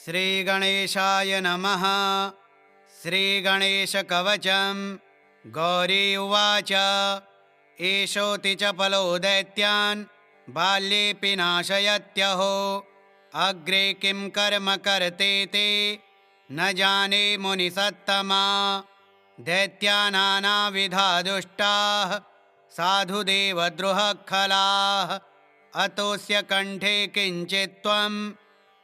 श्रीगणेशाय नमः। श्रीगणेशकवचं गौरी उवाच एषोऽति चपलो दैत्यान् बाल्येऽपि नाशयत्यहो। अग्रे किं कर्म कर्तेति न जाने मुनिसत्तमा। दैत्यानानाविधा दुष्टाः साधुदेवद्रुहखलाः। अतोऽस्य कण्ठे किञ्चित् त्वं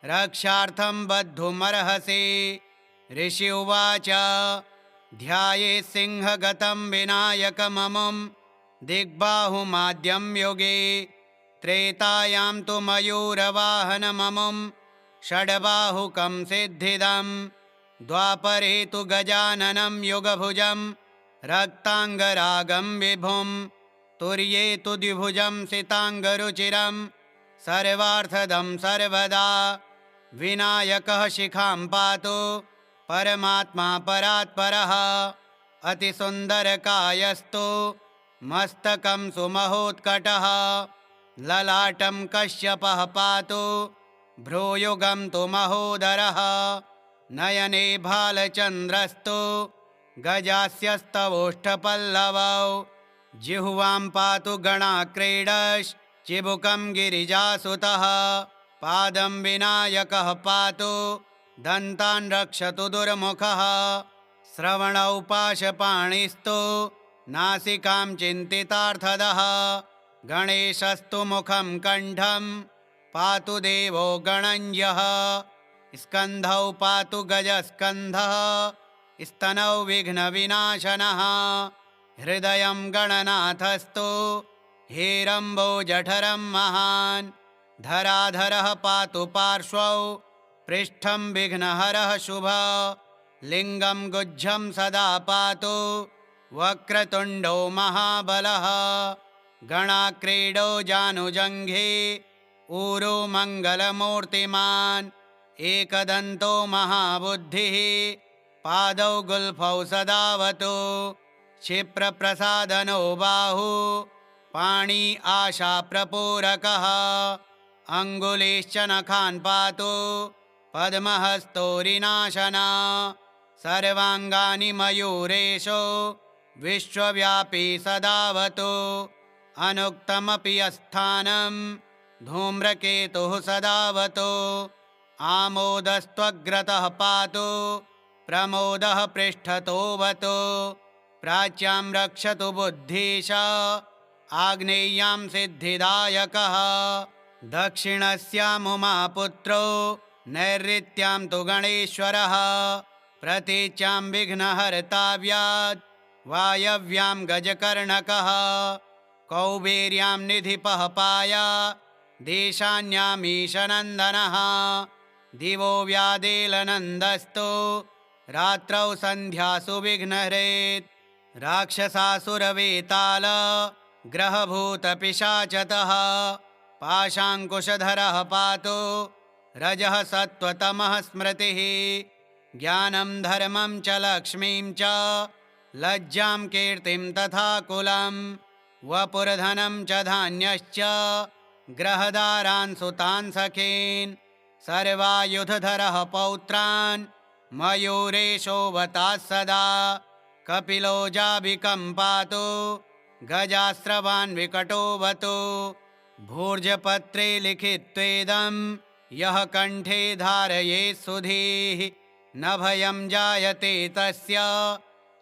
रक्षार्थं बद्धुमर्हसि। ऋषि उवाच ध्यायेत् सिंहगतं विनायकममुं दिग्बाहुमाद्यं युगे। त्रेतायां तु मयूरवाहनममुं षड्बाहुकं सिद्धिदं। द्वापरे तु गजाननं युगभुजं रक्ताङ्गरागं विभुं। तुर्ये तु द्विभुजं सिताङ्गरुचिरं सर्वार्थदं सर्वदा। विनायकः शिखां पातु परमात्मा परात्परः। अतिसुन्दरकायस्तु मस्तकं सुमहोत्कटः। ललाटं कश्यपः पातु भ्रूयुगं तु महोदरः। नयने भालचन्द्रस्तु गजास्यस्तवोष्ठपल्लवौ। जिह्वां पातु गणाक्रीडश्चिबुकं गिरिजासुतः। पादं विनायकः पातु दन्तान् रक्षतु दुर्मुखः। श्रवणौ पाशपाणिस्तु नासिकां चिन्तितार्थदः। गणेशस्तु मुखं कण्ठं पातु देवो गणञ्जः। स्कन्धौ पातु गजस्कन्धः स्तनौ विघ्नविनाशनः। हृदयं गणनाथस्तु हेरम्बोजठरं महान्। धराधरः पातु पार्श्वौ पृष्ठं विघ्नहरः शुभः। लिङ्गं गुज्झं सदा पातु वक्रतुण्डो महाबलः। गणाक्रीडो जानुजङ्घे ऊरो मङ्गलमूर्तिमान्। एकदन्तो महाबुद्धिः पादौ गुल्फौ सदावतु। क्षिप्रप्रसादनो बाहु पाणी आशाप्रपूरकः। अङ्गुलीश्च नखान् पातु पद्महस्तोरिनाशना। सर्वाङ्गानि मयूरेशो विश्वव्यापी सदावतु। अनुक्तमपि यस्थानं धूम्रकेतुः सदावतु। आमोदस्त्वग्रतः पातु प्रमोदः पृष्ठतोऽवतु। प्राच्यां रक्षतु बुद्धीश आग्नेय्यां सिद्धिदायकः। दक्षिणस्यामुमापुत्रो नैऋत्यां तु गणेश्वरः। प्रतीच्यां विघ्नहर्ताव्यात् वायव्यां गजकर्णकः। कौबेर्यां निधिपः पाया देशान्यामीशनन्दनः। दिवो व्यादेलनन्दस्तु रात्रौ सन्ध्यासु विघ्नहरेत्। राक्षसासुरवेताल ग्रहभूतपिशाचतः। पाशाङ्कुशधरः पातु रजः सत्त्वतमः स्मृतिः। ज्ञानं धर्मं च लक्ष्मीं च लज्जां कीर्तिं तथा कुलं। वपुर्धनं च धान्यश्च ग्रहदारान् सुतान् सखीन्। सर्वायुधधरः पौत्रान् मयूरेशोऽवतात् सदा। कपिलो जाबिकं पातु गजास्रवान् विकटोऽवतु। भूर्जपत्रे लिखित्वेदं यः कण्ठे धारयेत् सुधीः। न भयं जायते तस्य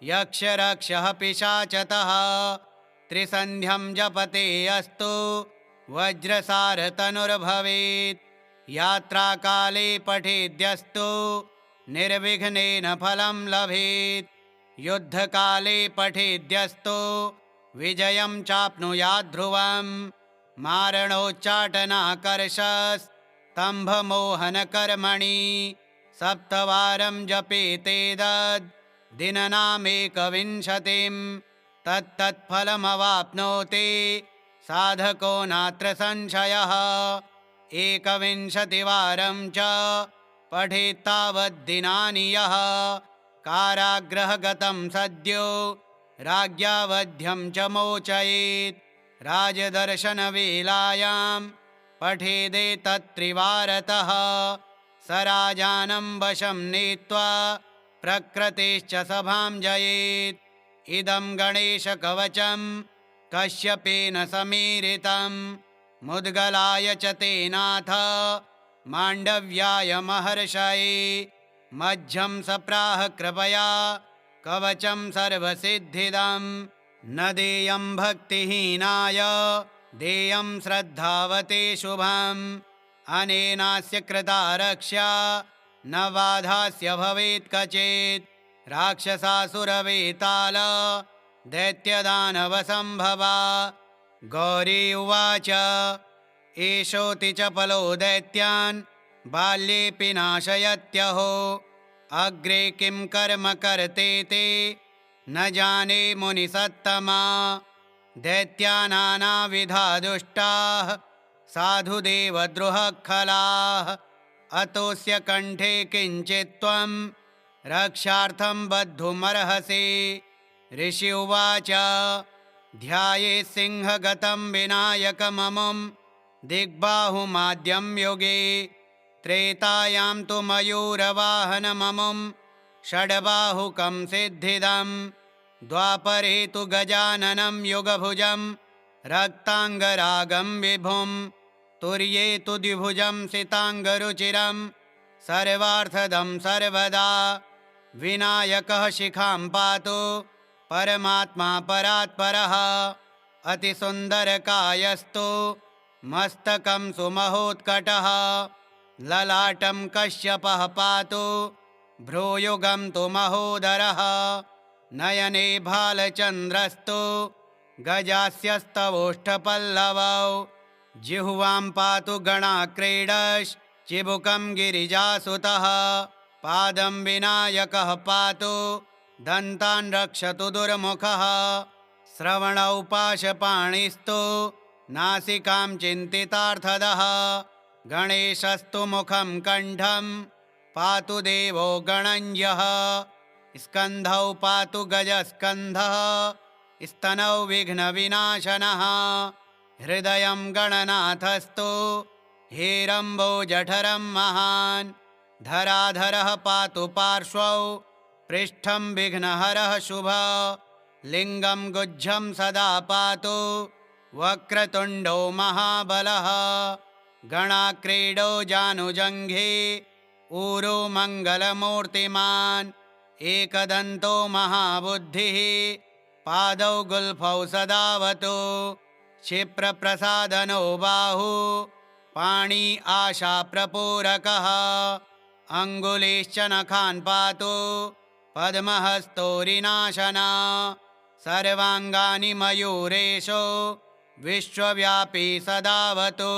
यक्षरक्षः पिशाचतः। त्रिसन्ध्यं जपते अस्तु वज्रसारतनुर्भवेत्। यात्राकाले पठेद्यस्तु निर्विघ्नेन फलं लभेत्। युद्धकाले पठेद्यस्तु विजयं चाप्नुयात् ध्रुवम्। मारणोच्चाटनाकर्षस्तम्भमोहनकर्मणि सप्तवारं जपेतेतद् दिननामेकविंशतिं। तत्तत्फलमवाप्नोति साधको नात्र संशयः। एकविंशतिवारं च पठेत्तावद्दिनानि यः। कारागृहगतं सद्यो राज्ञावध्यं च मोचयेत्। राजदर्शनवेलायां पठेदेतत्त्रिवारतः स राजानं वशं नीत्वा प्रकृतिश्च सभां जयेत्। इदं गणेशकवचं कश्यपेन समीरितं मुद्गलाय च तेनाथ माण्डव्याय महर्षये। मह्यं सप्राह कृपया कवचं सर्वसिद्धिदं न देयं भक्तिहीनाय देयं श्रद्धावते शुभम्। अनेनास्य कृता रक्षा न बाधास्य भवेत् क्वचित्। राक्षसासुरवेताल दैत्यदानवसम्भवा। गौरी उवाच एषोऽति चपलो दैत्यान् बाल्येऽपि नाशयत्यहो। अग्रे किं कर्म कर्तेते न जाने मुनिसत्तमा। दैत्यानानाविधा दुष्टाः साधुदेवद्रुहखलाः। अतोऽस्य कण्ठे किञ्चित् त्वं रक्षार्थं बद्धुमर्हसि। ऋषि उवाच ध्यायेत् सिंहगतं विनायकममुं दिग्बाहुमाद्यं युगे। त्रेतायां तु मयूरवाहनममुं षड्बाहुकं सिद्धिदं। द्वापरे तु गजाननं युगभुजं रक्ताङ्गरागं विभुं। तुर्ये तु द्विभुजं सिताङ्गरुचिरं सर्वार्थदं सर्वदा। विनायकः शिखां पातु परमात्मा परात्परः। अतिसुन्दरकायस्तु मस्तकं सुमहोत्कटः। ललाटं कश्यपः पातु भ्रूयुगं तु महोदरः। नयने भालचन्द्रस्तु गजास्यस्तवोष्ठपल्लवौ। जिह्वां पातु गणाक्रीडश्चिबुकं गिरिजासुतः। पादं विनायकः पातु दन्तान् रक्षतु दुर्मुखः। श्रवणौ पाशपाणिस्तु नासिकां चिन्तितार्थदः। गणेशस्तु मुखं कण्ठं पातु देवो गणञ्जः। स्कन्धौ पातु गजस्कन्धः स्तनौ विघ्नविनाशनः। हृदयं गणनाथस्तु हेरम्बोजठरं महान्। धराधरः पातु पार्श्वौ पृष्ठं विघ्नहरः शुभ। लिङ्गं गुज्जं सदा पातु वक्रतुण्डो महाबलः। गणाक्रीडो जानुजङ्घे ऊरो मङ्गलमूर्तिमान्। एकदन्तो महाबुद्धिः पादौ गुल्फौ सदावतु। क्षिप्रप्रसादनो बाहु पाणी आशाप्रपूरकः। अङ्गुलीश्च नखान् पातु पद्महस्तोरिनाशना। सर्वाङ्गानि मयूरेशो विश्वव्यापी सदावतु।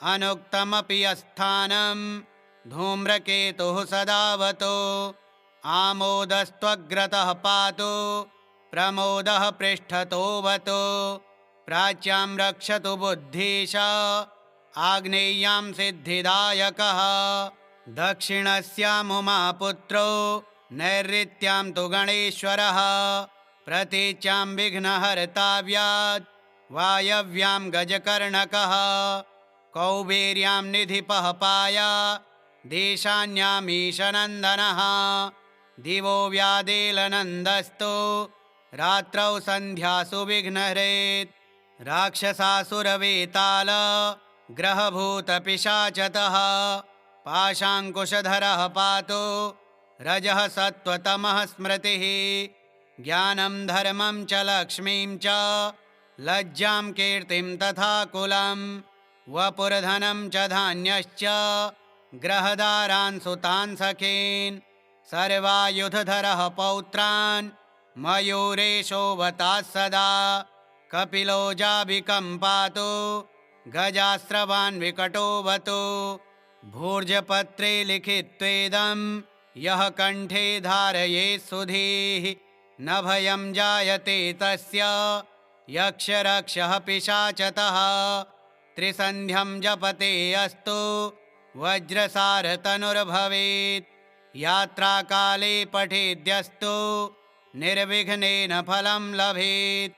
अनुक्तमपि यस्थानं धूम्रकेतुः सदावतु। आमोदस्त्वग्रतः पातु प्रमोदः पृष्ठतोऽवतु। प्राच्यां रक्षतु बुद्धीश आग्नेय्यां सिद्धिदायकः। दक्षिणस्यामुमापुत्रो नैऋत्यां तु गणेश्वरः। प्रतीच्यां विघ्नहर्ताव्यात् वायव्यां गजकर्णकः। कौबेर्यां निधिपः पाया देशान्यामीशनन्दनः। दिवो व्यादेलनन्दस्तु रात्रौ सन्ध्यासु विघ्नहरेत्। राक्षसासुरवेताल ग्रहभूतपिशाचतः। पाशाङ्कुशधरः पातु रजः सत्त्वतमः स्मृतिः। ज्ञानं धर्मं च लक्ष्मीं च लज्जां कीर्तिं तथा कुलं। वपुर्धनं च धान्यश्च ग्रहदारान् सुतान् सखीन्। सर्वायुधधरः पौत्रान् मयूरेशोऽवताः सदा। कपिलो जाबिकं पातु गजास्रवान् विकटोऽवतु। भूर्जपत्रे लिखित्वेदं यः कण्ठे धारयेत् सुधीः। न भयं जायते तस्य यक्षरक्षः पिशाचतः। त्रिसन्ध्यं जपते अस्तु वज्रसारतनुर्भवेत्। यात्राकाले पठेद्यस्तु निर्विघ्नेन फलं लभेत्।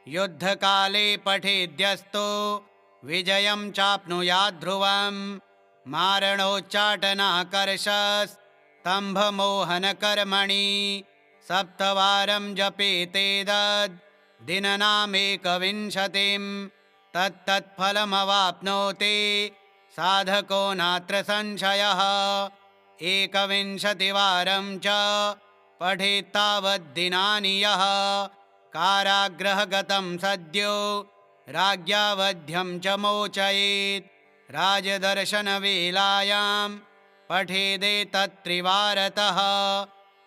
युद्धकाले पठेद्यस्तु विजयं चाप्नुयात् ध्रुवम्। मारणोच्चाटनाकर्षस्तम्भमोहनकर्मणि सप्तवारं जपेतेदद् दिननामेकविंशतिं तत्तत्फलमवाप्नोति साधको नात्र संशयः। एकविंशतिवारं च पठेत्तावद्दिनानि यः कारागृहगतं सद्यो राज्ञा वध्यं च मोचयेत्। राजदर्शनवेलायां पठेदेतत्त्रिवारतः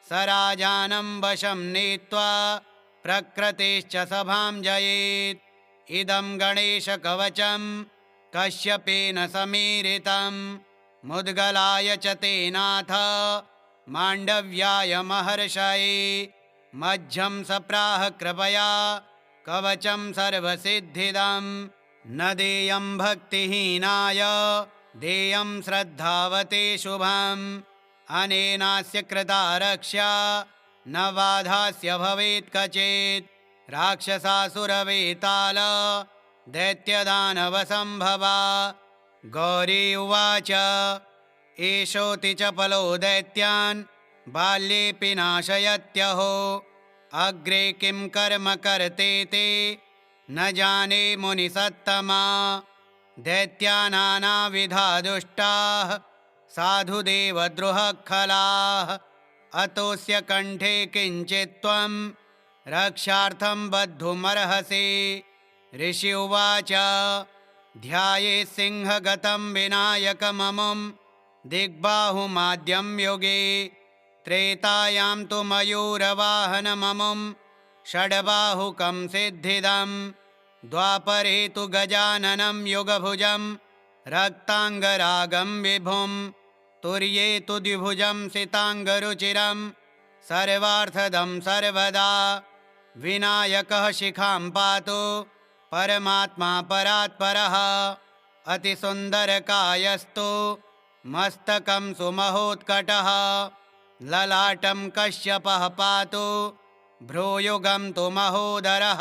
स राजानं वशं नीत्वा प्रकृतेश्च सभां जयेत्। इदं गणेशकवचं कश्यपेन समीरितं मुद्गलाय च तेनाथ माण्डव्याय महर्षये। मध्यं सप्राह कृपया कवचं सर्वसिद्धिदं न देयं भक्तिहीनाय देयं श्रद्धावते शुभम्। अनेनास्य कृता रक्षा न बाधास्य भवेत् कचित्। राक्षसासुरवेताल दैत्यदानवसम्भवा। गौरी उवाच एषोऽति चपलो दैत्यान् बाल्येऽपि नाशयत्यहो। अग्रे किं कर्म कर्तेति न जाने मुनिसत्तमा। दैत्यानानाविधा दुष्टाः साधुदेवद्रुहखलाः। अतोऽस्य कण्ठे किञ्चित् त्वं रक्षार्थं बद्धुमर्हसि। ऋषि उवाच ध्यायेत् सिंहगतं विनायकममुं दिग्बाहुमाद्यं युगे। त्रेतायां तु मयूरवाहनममुं षड्बाहुकं सिद्धिदं। द्वापरे तु गजाननं युगभुजं रक्ताङ्गरागं विभुं। तुर्ये तु द्विभुजं सिताङ्गरुचिरं सर्वार्थदं सर्वदा। विनायकः शिखां पातु परमात्मा परात्परः। अतिसुन्दरकायस्तु मस्तकं सुमहोत्कटः। ललाटं कश्यपः पातु भ्रूयुगं तु महोदरः।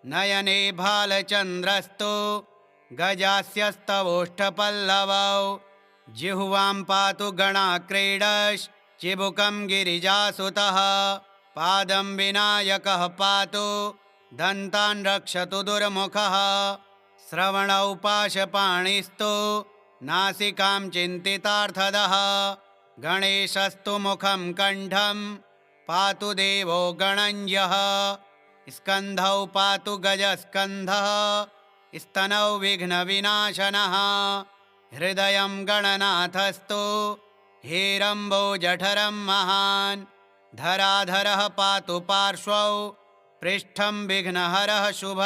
नयने भालचन्द्रस्तु गजास्यस्तवोष्ठपल्लवौ। जिह्वां पातु गणाक्रीडश्चिबुकं गिरिजासुतः। पादं विनायकः पातु दन्तान् रक्षतु दुर्मुखः। श्रवणौ पाशपाणिस्तु नासिकां चिन्तितार्थदः। गणेशस्तु मुखं कण्ठं पातु देवो गणञ्जः। स्कन्धौ पातु गजस्कन्धः स्तनौ विघ्नविनाशनः। हृदयं गणनाथस्तु हेरम्बोजठरं महान्। धराधरः पातु पार्श्वौ पृष्ठं विघ्नहरः शुभ।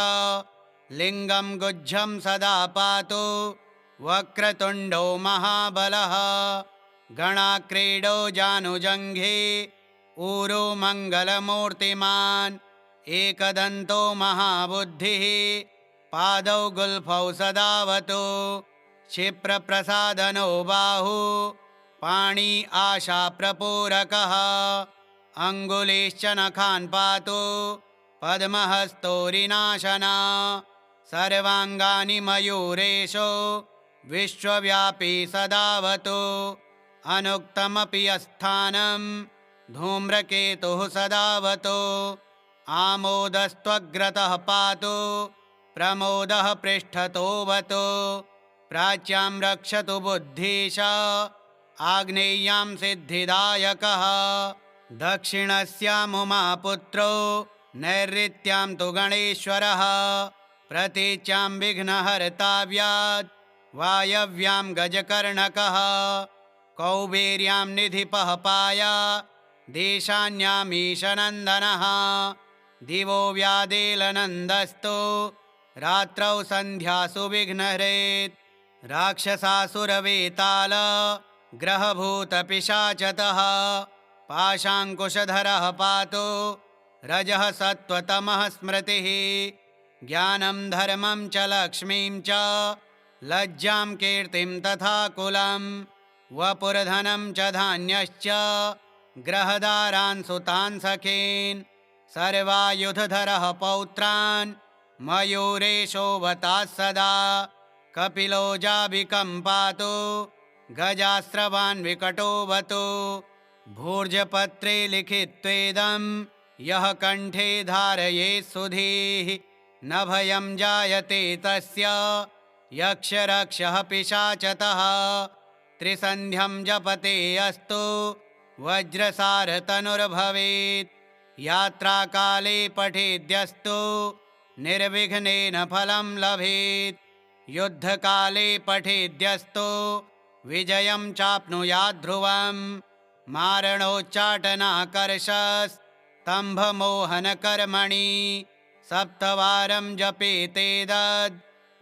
लिङ्गं गुज्जं सदा पातु वक्रतुण्डो महाबलः। गणाक्रीडो जानुजङ्घे ऊरो मङ्गलमूर्तिमान्। एकदन्तो महाबुद्धिः पादौ गुल्फौ सदावतु। क्षिप्रप्रसादनो बाहु पाणी आशाप्रपूरकः। अङ्गुलीश्च नखान् पातु पद्महस्तोरिनाशना। सर्वाङ्गानि मयूरेशो विश्वव्यापी सदावतु। अनुक्तमपि यस्थानं धूम्रकेतुः सदावतु। आमोदस्त्वग्रतः पातु प्रमोदः पृष्ठतोऽवतु। प्राच्यां रक्षतु बुद्धीश आग्नेय्यां सिद्धिदायकः। दक्षिणस्यामुमापुत्रो नैऋत्यां तु गणेश्वरः। प्रतीच्यां विघ्नहर्ताव्यात् वायव्यां गजकर्णकः। कौबेर्यां निधिपः पाया देशान्यामीशनन्दनः। दिवो व्यादेलनन्दस्तु रात्रौ सन्ध्यासु विघ्नहरेत्। राक्षसासुरवेताल ग्रहभूतपिशाचतः। पाशाङ्कुशधरः पातु रजः सत्त्वतमः स्मृतिः। ज्ञानं धर्मं च लक्ष्मीं च लज्जां कीर्तिं तथा कुलं। वपुर्धनं च धान्यश्च ग्रहदारान् सुतान् सखीन्। सर्वायुधधरः पौत्रान् मयूरेशोऽवताः सदा। कपिलो जाबिकम्पातो गजास्रवान् विकटोऽवतु भूर्जपत्रे लिखित्वेदं यः कण्ठे धारयेत् सुधीः न भयं जायते तस्य यक्षरक्षः पिशाचतः त्रिसन्ध्यं जपते अस्तु वज्रसारतनुर्भवेत् यात्राकाले पठेद्यस्तु निर्विघ्नेन फलं लभेत् युद्धकाले पठेद्यस्तु विजयं चाप्नुयात् ध्रुवम् मारणोच्चाटनाकर्षस्तम्भमोहनकर्मणि सप्तवारं जपेतेतद्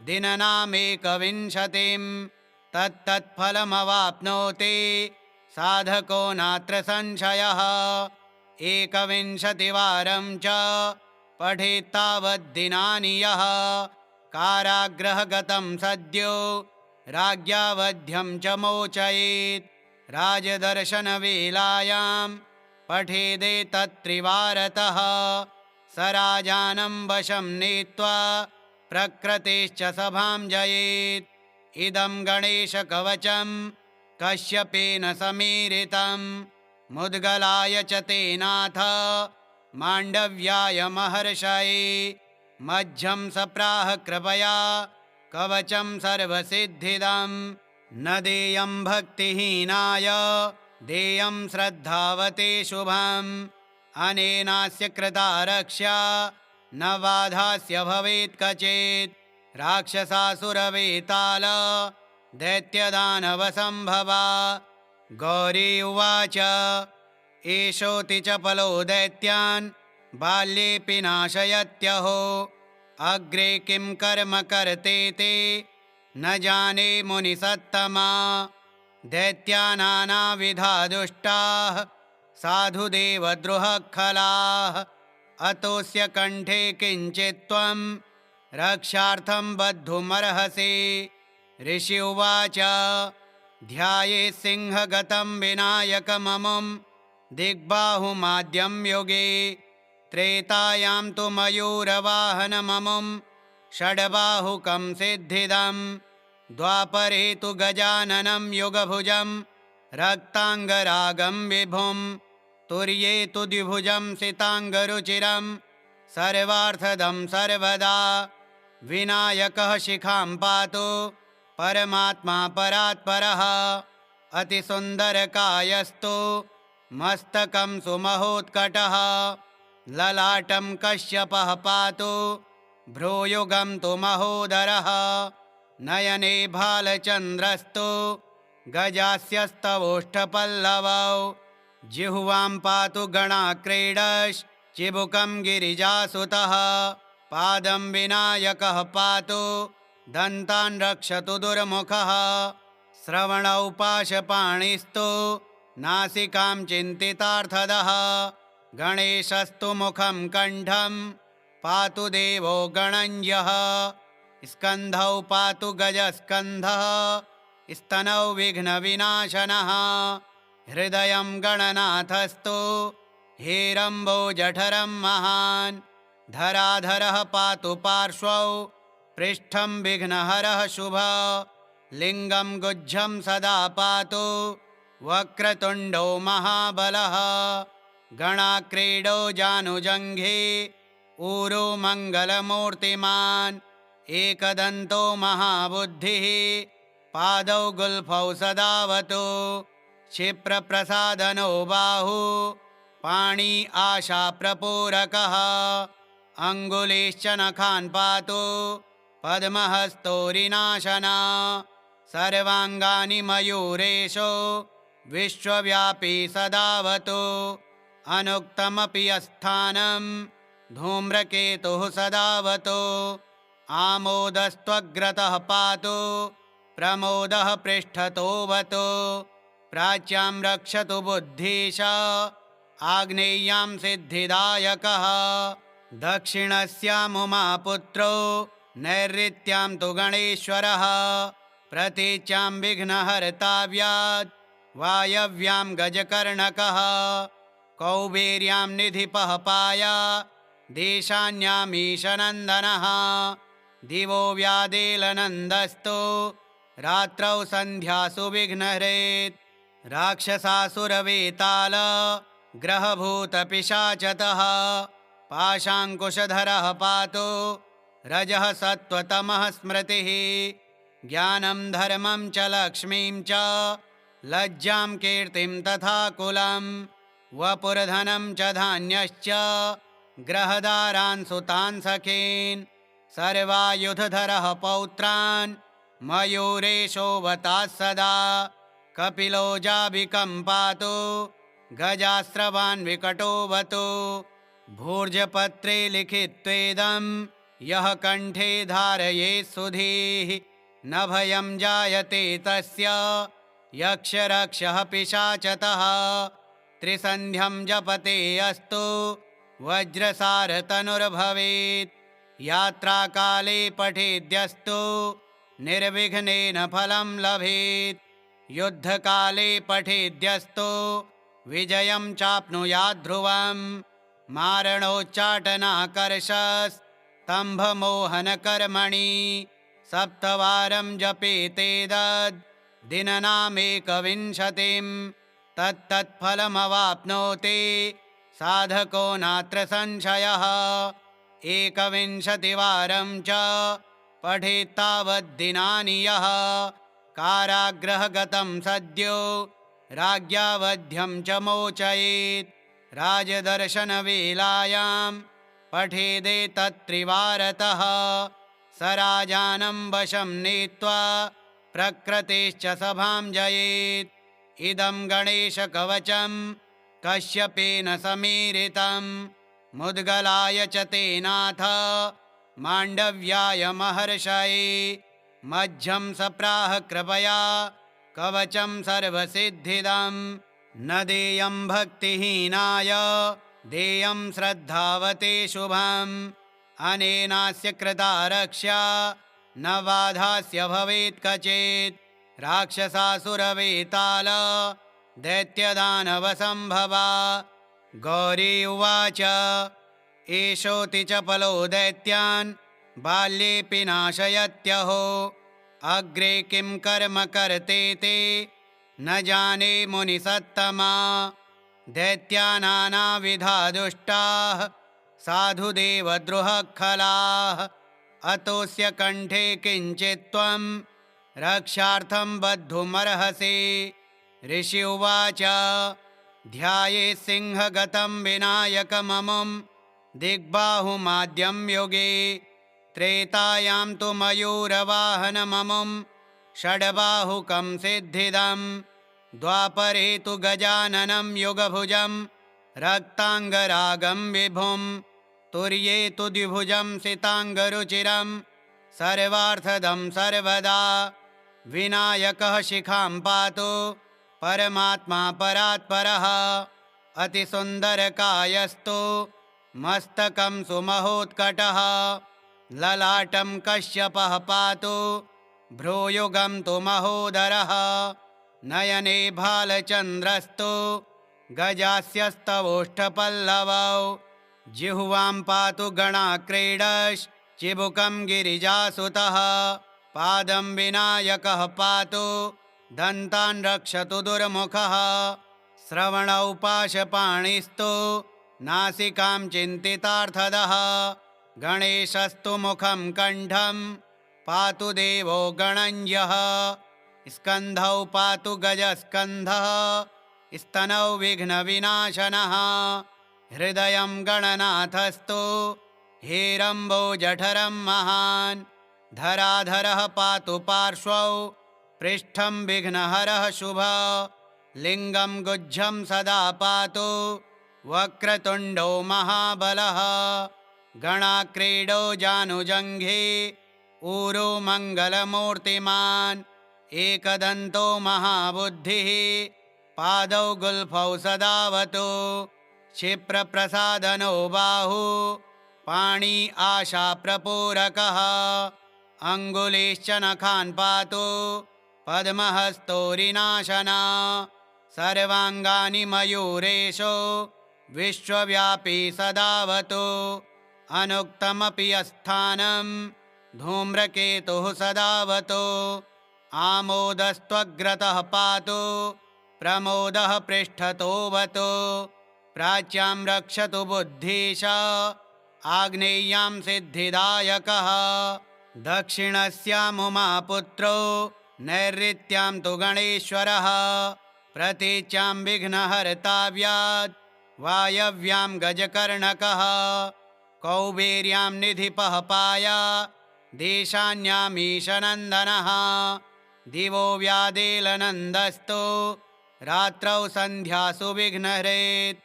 दिननामेकविंशतिं तत्तत्फलमवाप्नोति साधको नात्र संशयः एकविंशतिवारं च पठेत्तावद्दिनानि यः कारागृहगतं सद्यो राज्ञावध्यं च मोचयेत् राजदर्शनवेलायां पठेदेतत्त्रिवारतः स राजानं वशं नीत्वा प्रकृतेश्च सभां जयेत् इदं गणेशकवचं कश्यपेन समीरितं मुद्गलाय च तेनाथ माण्डव्याय महर्षये मध्यं सप्राह कृपया कवचं सर्वसिद्धिदं न देयं भक्तिहीनाय देयं श्रद्धावते शुभम् अनेनास्य कृता रक्षा न बाधास्य भवेत् कचित् राक्षसासुरवेताल दैत्यदानवसम्भवा गौरी उवाच एषोऽति चपलो दैत्यान् बाल्येऽपि नाशयत्यहो अग्रे किं कर्म कर्तेते न जाने मुनिसत्तमा दैत्यानानाविधा दुष्टाः साधुदेवद्रुहखलाः अतोऽस्य कण्ठे किञ्चित् त्वं रक्षार्थं बद्धुमर्हसि ऋषि उवाच ध्यायेत् सिंहगतं विनायकममुं दिग्बाहुमाद्यं युगे त्रेतायां तु मयूरवाहनममुं षड्बाहुकं सिद्धिदं द्वापरे तु गजाननं युगभुजं रक्ताङ्गरागं विभुं तुर्ये तु द्विभुजं सिताङ्गरुचिरं सर्वार्थदं सर्वदा विनायकः शिखां पातु परमात्मा परात्परः अतिसुन्दरकायस्तु मस्तकं सुमहोत्कटः ललाटं कश्यपः पातु भ्रूयुगं तु महोदरः नयने भालचन्द्रस्तु गजास्यस्तवोष्ठपल्लवौ जिह्वां पातु गणाक्रीडश्चिबुकं गिरिजासुतः पादं विनायकः पातु दन्तान् रक्षतु दुर्मुखः श्रवणौ पाशपाणिस्तु नासिकां चिन्तितार्थदः गणेशस्तु मुखं कण्ठं पातु देवो गणञ्जः स्कन्धौ पातु गजस्कन्धः स्तनौ विघ्नविनाशनः हृदयं गणनाथस्तु हेरम्बोजठरं महान् धराधरः पातु पार्श्वौ पृष्ठं विघ्नहरः शुभः लिङ्गं गुज्जं सदा पातु वक्रतुण्डो महाबलः गणाक्रीडो जानुजङ्घे ऊरो मङ्गलमूर्तिमान् एकदन्तो महाबुद्धिः पादौ गुल्फौ सदावतु क्षिप्रप्रसादनो बाहु पाणी आशाप्रपूरकः अङ्गुलीश्च नखान् पातु पद्महस्तोरिनाशना सर्वाङ्गानि मयूरेशो विश्वव्यापी सदावतु अनुक्तमपि यस्थानं धूम्रकेतुः सदावतु आमोदस्त्वग्रतः पातु प्रमोदः पृष्ठतोऽवतु प्राच्यां रक्षतु बुद्धीश आग्नेय्यां सिद्धिदायकः दक्षिणस्यामुमापुत्रो नैऋत्यां तु गणेश्वरः प्रतीच्यां विघ्नहर्ताव्यात् वायव्यां गजकर्णकः कौबेर्यां निधिपः पाया देशान्यामीशनन्दनः दिवो व्यादेलनन्दस्तु रात्रौ सन्ध्यासु विघ्नहरेत् राक्षसासुरवेताल ग्रहभूतपिशाचतः पाशाङ्कुशधरः पातु रजः सत्त्वतमः स्मृतिः ज्ञानं धर्मं च लक्ष्मीं च लज्जां कीर्तिं तथा कुलं वपुर्धनं च धान्यश्च ग्रहदारान् सुतान् सखीन् सर्वायुधधरः पौत्रान् मयूरेशोऽवताः सदा कपिलो जाभिकं पातु गजास्रवान् विकटोऽवतु भूर्जपत्रे लिखित्वेदं यः कण्ठे धारयेत् सुधीः न भयं जायते तस्य यक्षरक्षः पिशाचतः त्रिसन्ध्यं जपते अस्तु वज्रसारतनुर्भवेत् यात्राकाले पठेद्यस्तु निर्विघ्नेन फलं लभेत् युद्धकाले पठेद्यस्तु विजयं चाप्नुयात् ध्रुवम् मारणोच्चाटनाकर्षस्तम्भमोहनकर्मणि सप्तवारं जपेतेतद् दिननामेकविंशतिं तत्तत्फलमवाप्नोति साधको नात्र संशयः एकविंशतिवारं च पठेत्तावद्दिनानि यः कारागृहगतं सद्यो राज्ञा वध्यं च मोचयेत् राजदर्शनवेलायां पठेदेतत्त्रिवारतः स राजानं वशं नीत्वा प्रकृतेश्च सभां जयेत् इदं गणेशकवचं कश्यपेन समीरितं मुद्गलाय च तेनाथ माण्डव्याय महर्षये मध्यं सप्राह कृपया कवचं सर्वसिद्धिदं न देयं भक्तिहीनाय देयं श्रद्धावते शुभम् अनेनास्य कृता रक्षा न बाधास्य भवेत् क्वचित् राक्षसासुरवेताल दैत्यदानवसम्भवा गौरी उवाच एषोऽति चपलो दैत्यान् बाल्येऽपि नाशयत्यहो अग्रे किं कर्म कर्तेते न जाने मुनिसत्तमा दैत्यानानाविधा दुष्टाः साधुदेवद्रुहखलाः अतोऽस्य कण्ठे किञ्चित् त्वं रक्षार्थं बद्धुमर्हसि ऋषि उवाच ध्यायेत् सिंहगतं विनायकममुं दिग्बाहुमाद्यं युगे त्रेतायां तु मयूरवाहनममुं षड्बाहुकं सिद्धिदं द्वापरे तु गजाननं युगभुजं रक्ताङ्गरागं विभुं तुर्ये तु द्विभुजं सिताङ्गरुचिरं सर्वार्थदं सर्वदा विनायकः शिखां पातु परमात्मा परात्परः अतिसुन्दरकायस्तु मस्तकं सुमहोत्कटः ललाटं कश्यपः पातु भ्रूयुगं तु महोदरः नयने भालचन्द्रस्तु गजास्यस्तवोष्ठपल्लवौ जिह्वां पातु गणाक्रीडश्चिबुकं गिरिजासुतः पादं विनायकः पातु दन्तान् रक्षतु दुर्मुखः श्रवणौ पाशपाणिस्तु नासिकां चिन्तितार्थदः गणेशस्तु मुखं कण्ठं पातु देवो गणञ्जः स्कन्धौ पातु गजस्कन्धः स्तनौ विघ्नविनाशनः हृदयं गणनाथस्तु हेरम्बोजठरं महान् धराधरः पातु पार्श्वौ पृष्ठं विघ्नहरः शुभ लिङ्गं गुज्जं सदा पातु वक्रतुण्डो महाबलः गणाक्रीडो जानुजङ्घे ऊरो मङ्गलमूर्तिमान् एकदन्तो महाबुद्धिः पादौ गुल्फौ सदावतु क्षिप्रप्रसादनो बाहु पाणी आशाप्रपूरकः अङ्गुलीश्च नखान् पातु पद्महस्तोरिनाशना सर्वाङ्गानि मयूरेशो विश्वव्यापी सदावतु अनुक्तमपि यस्थानं धूम्रकेतुः सदावतु आमोदस्त्वग्रतः पातु प्रमोदः पृष्ठतोऽवतु प्राच्यां रक्षतु बुद्धीश आग्नेय्यां सिद्धिदायकः दक्षिणस्यामुमापुत्रो नैऋत्यां तु गणेश्वरः प्रतीच्यां विघ्नहर्ताव्यात् वायव्यां गजकर्णकः कौबेर्यां निधिपः पाया देशान्यामीशनन्दनः दिवो व्यादेलनन्दस्तु रात्रौ सन्ध्यासु विघ्नहरेत्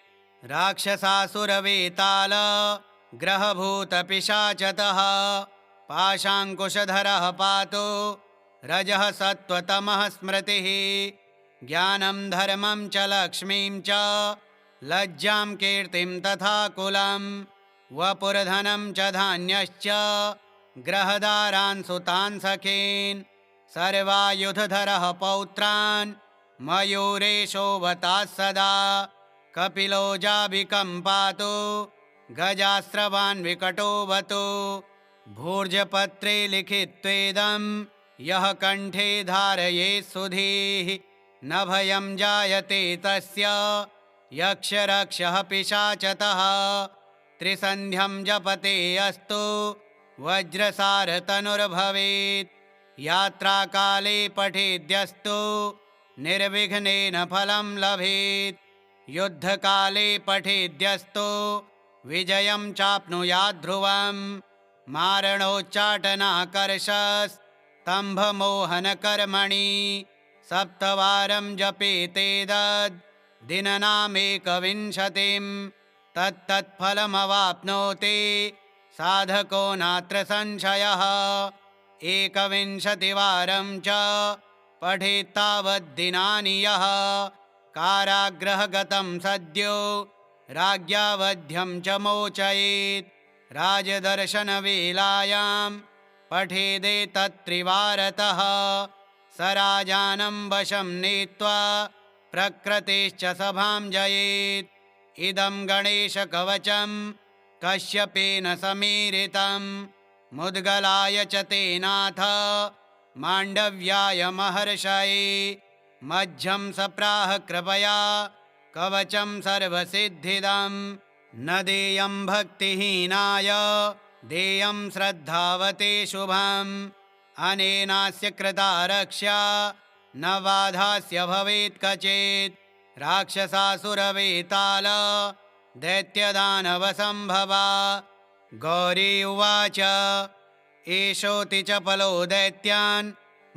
राक्षसासुरवेताल ग्रहभूतपिशाचतः पाशाङ्कुशधरः पातु रजः सत्त्वतमः स्मृतिः ज्ञानं धर्मं च लक्ष्मीं च लज्जां कीर्तिं तथा कुलं वपुर्धनं च धान्यश्च ग्रहदारान् सुतान् सखीन् सर्वायुधधरः पौत्रान् मयूरेशोऽवताः सदा कपिलो जाबिकं पातु गजास्रवान् विकटोऽवतु भूर्जपत्रे लिखित्वेदं यः कण्ठे धारयेत् सुधीः न भयं जायते तस्य यक्षरक्षः पिशाचतः त्रिसन्ध्यं जपते अस्तु वज्रसारतनुर्भवेत् यात्राकाले पठेद्यस्तु निर्विघ्नेन फलं लभेत् युद्धकाले पठेद्यस्तु विजयं चाप्नुयात् ध्रुवम् मारणोच्चाटनाकर्षस्तम्भमोहनकर्मणि सप्तवारं जपेतेदद् दिननामेकविंशतिं तत्तत्फलमवाप्नोति साधको नात्र संशयः एकविंशतिवारं च पठेत्तावद्दिनानि यः कारागृहगतं सद्यो राज्ञा वध्यं च मोचयेत् राजदर्शनवेलायां पठेदेतत्त्रिवारतः स राजानं वशं नीत्वा प्रकृतेश्च सभां जयेत् इदं गणेशकवचं कश्यपेन समीरितं मुद्गलाय च तेनाथ माण्डव्याय महर्षये मध्यं सप्राह कृपया कवचं सर्वसिद्धिदं न देयं भक्तिहीनाय देयं श्रद्धावते शुभम् अनेनास्य कृता रक्षा न बाधास्य भवेत् कचित् राक्षसासुरवेताल दैत्यदानवसम्भवा गौरी उवाच एषोऽति चपलो दैत्यान्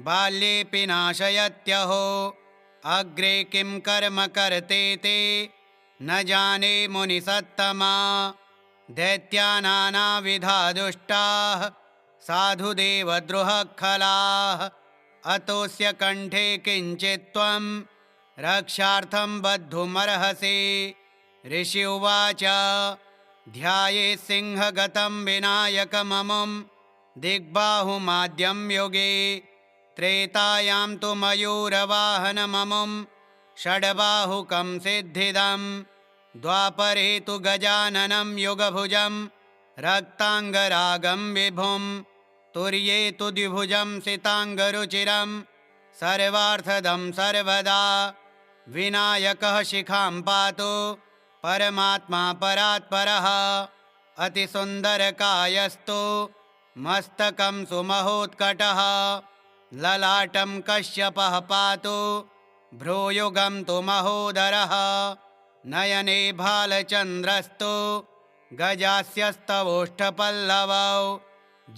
बाल्येऽपि नाशयत्यहो अग्रे किं कर्म कर्तेति न जाने मुनिसत्तमा दैत्यानानाविधा दुष्टाः साधुदेवद्रुहखलाः अतोऽस्य कण्ठे किञ्चित् त्वं रक्षार्थं बद्धुमर्हसि ऋषि उवाच ध्यायेत् सिंहगतं विनायकममुं दिग्बाहुमाद्यं युगे त्रेतायां तु मयूरवाहनममुं षड्बाहुकं सिद्धिदं द्वापरे तु गजाननं युगभुजं रक्ताङ्गरागं विभुं तुर्ये तु द्विभुजं सिताङ्गरुचिरं सर्वार्थदं सर्वदा विनायकः शिखां पातु परमात्मा परात्परः अतिसुन्दरकायस्तु मस्तकं सुमहोत्कटः ललाटं कश्यपः पातु भ्रूयुगं तु महोदरः नयने भालचन्द्रस्तु गजास्यस्तवोष्ठपल्लवौ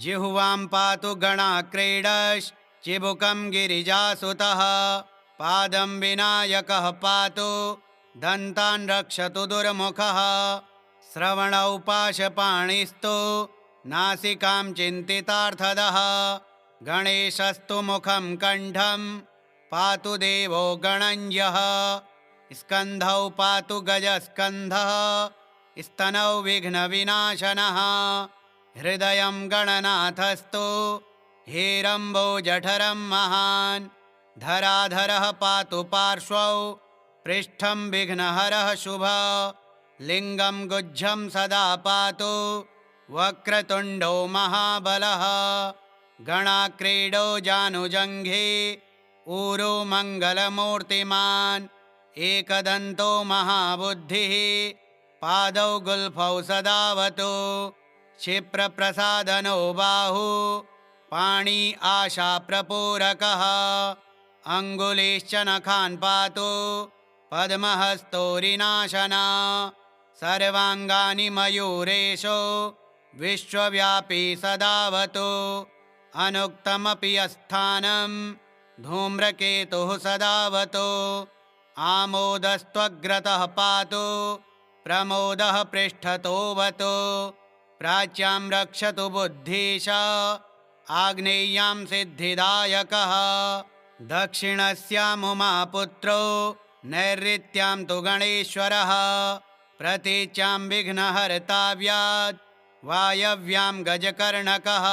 जिह्वां पातु गणाक्रीडश्चिबुकं गिरिजासुतः पादं विनायकः पातु दन्तान् रक्षतु दुर्मुखः श्रवणौ पाशपाणिस्तु नासिकां चिन्तितार्थदः गणेशस्तु मुखं कण्ठं पातु देवो गणञ्जः स्कन्धौ पातु गजस्कन्धः स्तनौ विघ्नविनाशनः हृदयं गणनाथस्तु हेरम्बोजठरं महान् धराधरः पातु पार्श्वौ पृष्ठं विघ्नहरः शुभ लिङ्गं गुज्जं सदा पातु वक्रतुण्डो महाबलः गणाक्रीडो जानुजङ्घे ऊरो मङ्गलमूर्तिमान् एकदन्तो महाबुद्धिः पादौ गुल्फौ सदावतु क्षिप्रप्रसादनो बाहु पाणी आशाप्रपूरकः अङ्गुलीश्च नखान् पातु पद्महस्तोरिनाशना सर्वाङ्गानि मयूरेशो विश्वव्यापी सदावतु अनुक्तमपि यस्थानं धूम्रकेतुः सदावतु आमोदस्त्वग्रतः पातु प्रमोदः पृष्ठतोऽवतु प्राच्यां रक्षतु बुद्धीश आग्नेय्यां सिद्धिदायकः दक्षिणस्यामुमापुत्रो नैऋत्यां तु गणेश्वरः प्रतीच्यां विघ्नहर्ताव्यात् वायव्यां गजकर्णकः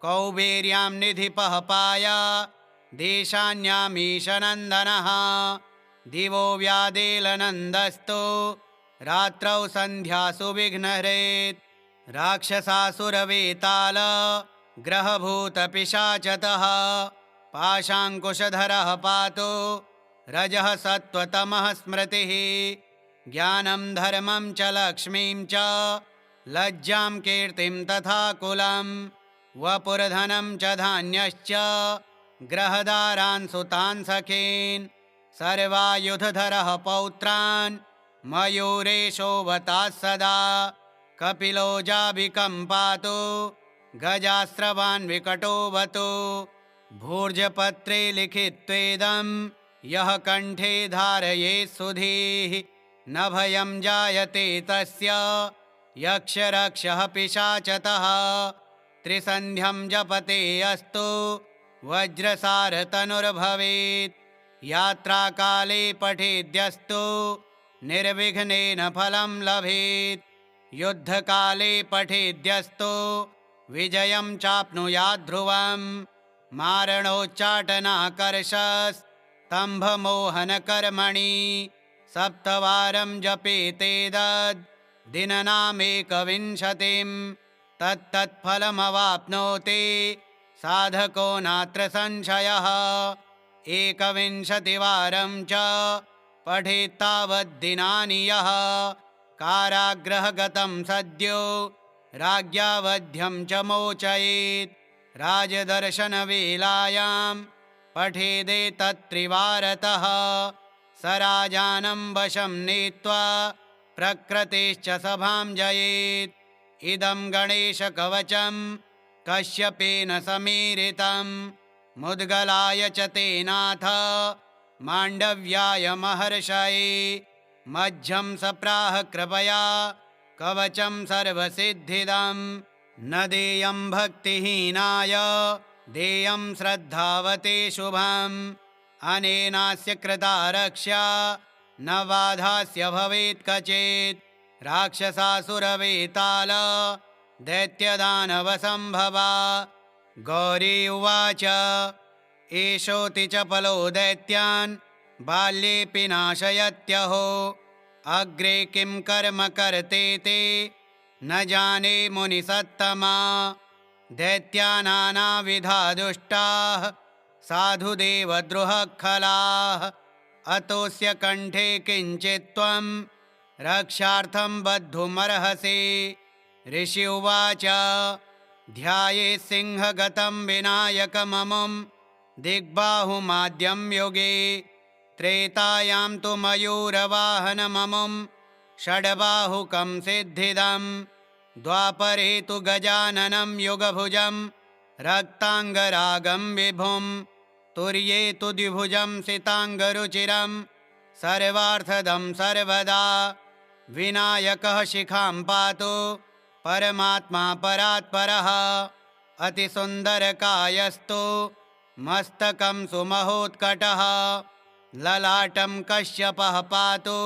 कौबेर्यां निधिपः पाया देशान्यामीशनन्दनः दिवो व्यादेलनन्दस्तु रात्रौ सन्ध्यासु विघ्नहरेत् राक्षसासुरवेताल ग्रहभूतपिशाचतः पाशाङ्कुशधरः पातु रजः सत्त्वतमः स्मृतिः ज्ञानं धर्मं च लक्ष्मीं च लज्जां कीर्तिं तथा कुलं वपुर्धनं च धान्यश्च ग्रहदारान् सुतान् सखीन् सर्वायुधधरः पौत्रान् मयूरेशोऽवताः सदा कपिलो जाबिकं पातु गजास्रवान् विकटोऽवतु भूर्जपत्रे लिखित्वेदं यः कण्ठे धारयेत् सुधीः न भयं जायते तस्य यक्षरक्षः पिशाचतः त्रिसन्ध्यं जपते अस्तु वज्रसारतनुर्भवेत् यात्राकाले पठेद्यस्तु निर्विघ्नेन फलं लभेत् युद्धकाले पठेद्यस्तु विजयं चाप्नुयात् ध्रुवम् मारणोच्चाटनाकर्षस्तम्भमोहनकर्मणि सप्तवारं जपेतेदद् दिननामेकविंशतिं तत्तत्फलमवाप्नोति साधको नात्र संशयः एकविंशतिवारं च पठेत्तावद्दिनानि यः कारागृहगतं सद्यो राज्ञा वध्यं च मोचयेत् राजदर्शनवेलायां पठेदेतत्त्रिवारतः स राजानं वशं नीत्वा प्रकृतेश्च सभां जयेत् इदं गणेशकवचं कश्यपेन समीरितं मुद्गलाय च तेनाथ माण्डव्याय महर्षये मध्यं सप्राह कृपया कवचं सर्वसिद्धिदं न देयं भक्तिहीनाय देयं श्रद्धावते शुभम् अनेनास्य कृता रक्षा न बाधास्य भवेत् कचित् राक्षसासुरवेताल दैत्यदानवसम्भवा गौरी उवाच एषोऽति चपलो दैत्यान् बाल्येऽपि नाशयत्यहो अग्रे किं कर्म कर्तेते न जाने मुनिसत्तमा दैत्यानानाविधा दुष्टाः साधुदेवद्रुहखलाः अतोऽस्य कण्ठे किञ्चित् त्वं रक्षार्थं बद्धुमर्हसि ऋषि उवाच ध्यायेत् सिंहगतं विनायकममुं दिग्बाहुमाद्यं युगे त्रेतायां तु मयूरवाहनममुं षड्बाहुकं सिद्धिदं द्वापरे तु गजाननं युगभुजं रक्ताङ्गरागं विभुं तुर्ये तु द्विभुजं सिताङ्गरुचिरं सर्वार्थदं सर्वदा विनायकः शिखां पातु परमात्मा परात्परः अतिसुन्दरकायस्तु मस्तकं सुमहोत्कटः ललाटं कश्यपः पातु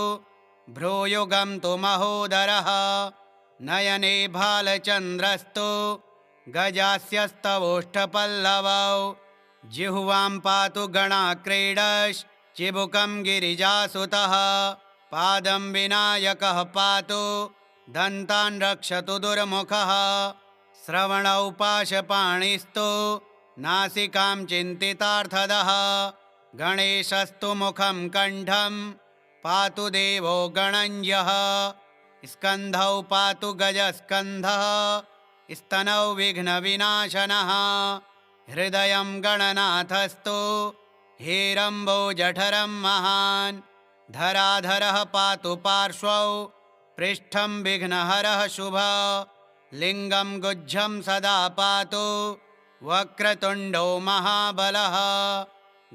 भ्रूयुगं तु महोदरः नयने भालचन्द्रस्तु गजास्यस्तवोष्ठपल्लवौ जिह्वां पातु गणाक्रीडश्चिबुकं गिरिजासुतः पादं विनायकः पातु दन्तान् रक्षतु दुर्मुखः श्रवणौ पाशपाणिस्तु नासिकां चिन्तितार्थदः गणेशस्तु मुखं कण्ठं पातु देवो गणञ्जः स्कन्धौ पातु गजस्कन्धः स्तनौ विघ्नविनाशनः हृदयं गणनाथस्तु हेरम्बो जठरं महान् धराधरः पातु पार्श्वौ पृष्ठं विघ्नहरः शुभः लिङ्गं गुज्जं सदा पातु वक्रतुण्डो महाबलः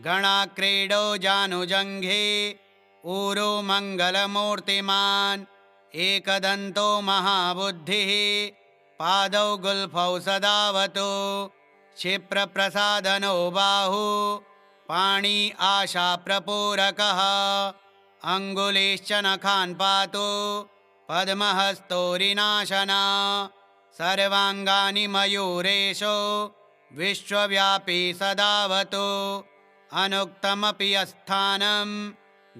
गणाक्रीडो जानुजङ्घे ऊरो मङ्गलमूर्तिमान् एकदन्तो महाबुद्धिः पादौ गुल्फौ सदावतु क्षिप्रप्रसादनो बाहु पाणी आशाप्रपूरकः अङ्गुलीश्च नखान् पातु पद्महस्तोरिनाशना सर्वाङ्गानि मयूरेशो विश्वव्यापी सदावतु अनुक्तमपि यस्थानं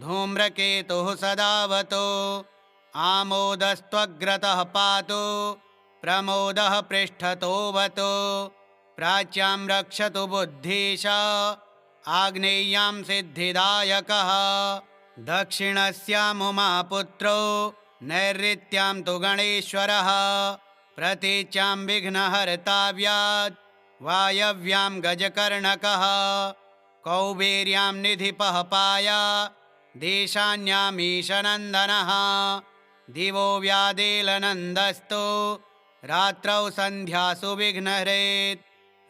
धूम्रकेतुः सदावतु आमोदस्त्वग्रतः पातु प्रमोदः पृष्ठतोऽवतु प्राच्यां रक्षतु बुद्धीश आग्नेय्यां सिद्धिदायकः दक्षिणस्यामुमापुत्रो नैऋत्यां तु गणेश्वरः प्रतीच्यां विघ्नहर्ताव्यात् वायव्यां गजकर्णकः कौबेर्यां निधिपः पाया देशान्यामीशनन्दनः दिवो व्यादेलनन्दस्तु रात्रौ सन्ध्यासु विघ्नहरेत्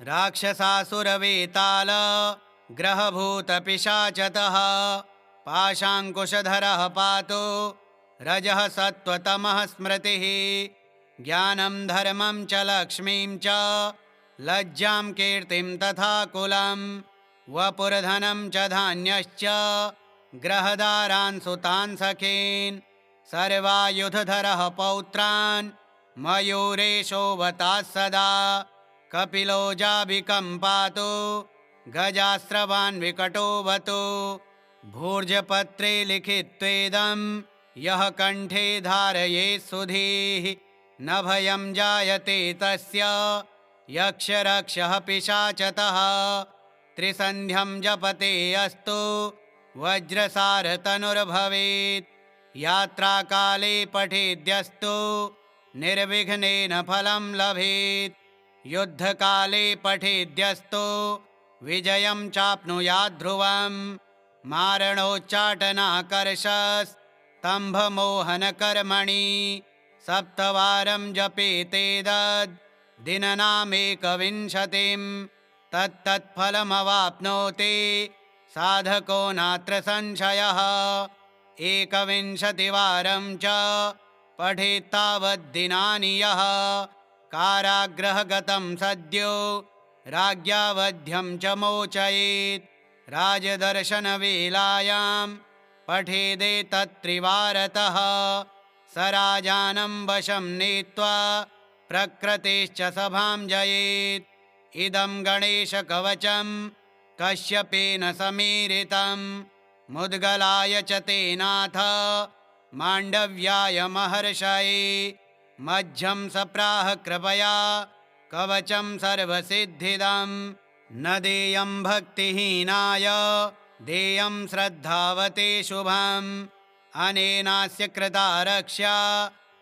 राक्षसासुरवेताल ग्रहभूतपिशाचतः पाशाङ्कुशधरः पातु रजः सत्त्वतमः स्मृतिः ज्ञानं धर्मं च लक्ष्मीं च लज्जां कीर्तिं तथा कुलं वपुर्धनं च धान्यश्च ग्रहदारान् सुतान् सखीन् सर्वायुधधरः पौत्रान् मयूरेशोऽवताः सदा कपिलो जाबिकं पातु गजास्रवान् विकटोऽवतु भूर्जपत्रे लिखित्वेदं यः कण्ठे धारयेत् सुधीः न भयं जायते तस्य यक्षरक्षः पिशाचतः त्रिसन्ध्यं जपते अस्तु वज्रसारतनुर्भवेत् यात्राकाले पठेद्यस्तु निर्विघ्नेन फलं लभेत् युद्धकाले पठेद्यस्तु विजयं चाप्नुयात् ध्रुवम् मारणोच्चाटनाकर्षस्तम्भमोहनकर्मणि सप्तवारं जपेतेतद् दिननामेकविंशतिं तत्तत्फलमवाप्नोति साधको नात्र संशयः एकविंशतिवारं च पठेत्तावद्दिनानि यः कारागृहगतं सद्यो राज्ञावध्यं च मोचयेत् राजदर्शनवेलायां पठेदेतत्त्रिवारतः स राजानं वशं नीत्वा प्रकृतेश्च सभां जयेत् इदं गणेशकवचं कश्यपेन समीरितं मुद्गलाय च तेनाथ माण्डव्याय महर्षये मध्यं सप्राह कृपया कवचं सर्वसिद्धिदं न देयं भक्तिहीनाय देयं श्रद्धावते शुभम् अनेनास्य कृता रक्षा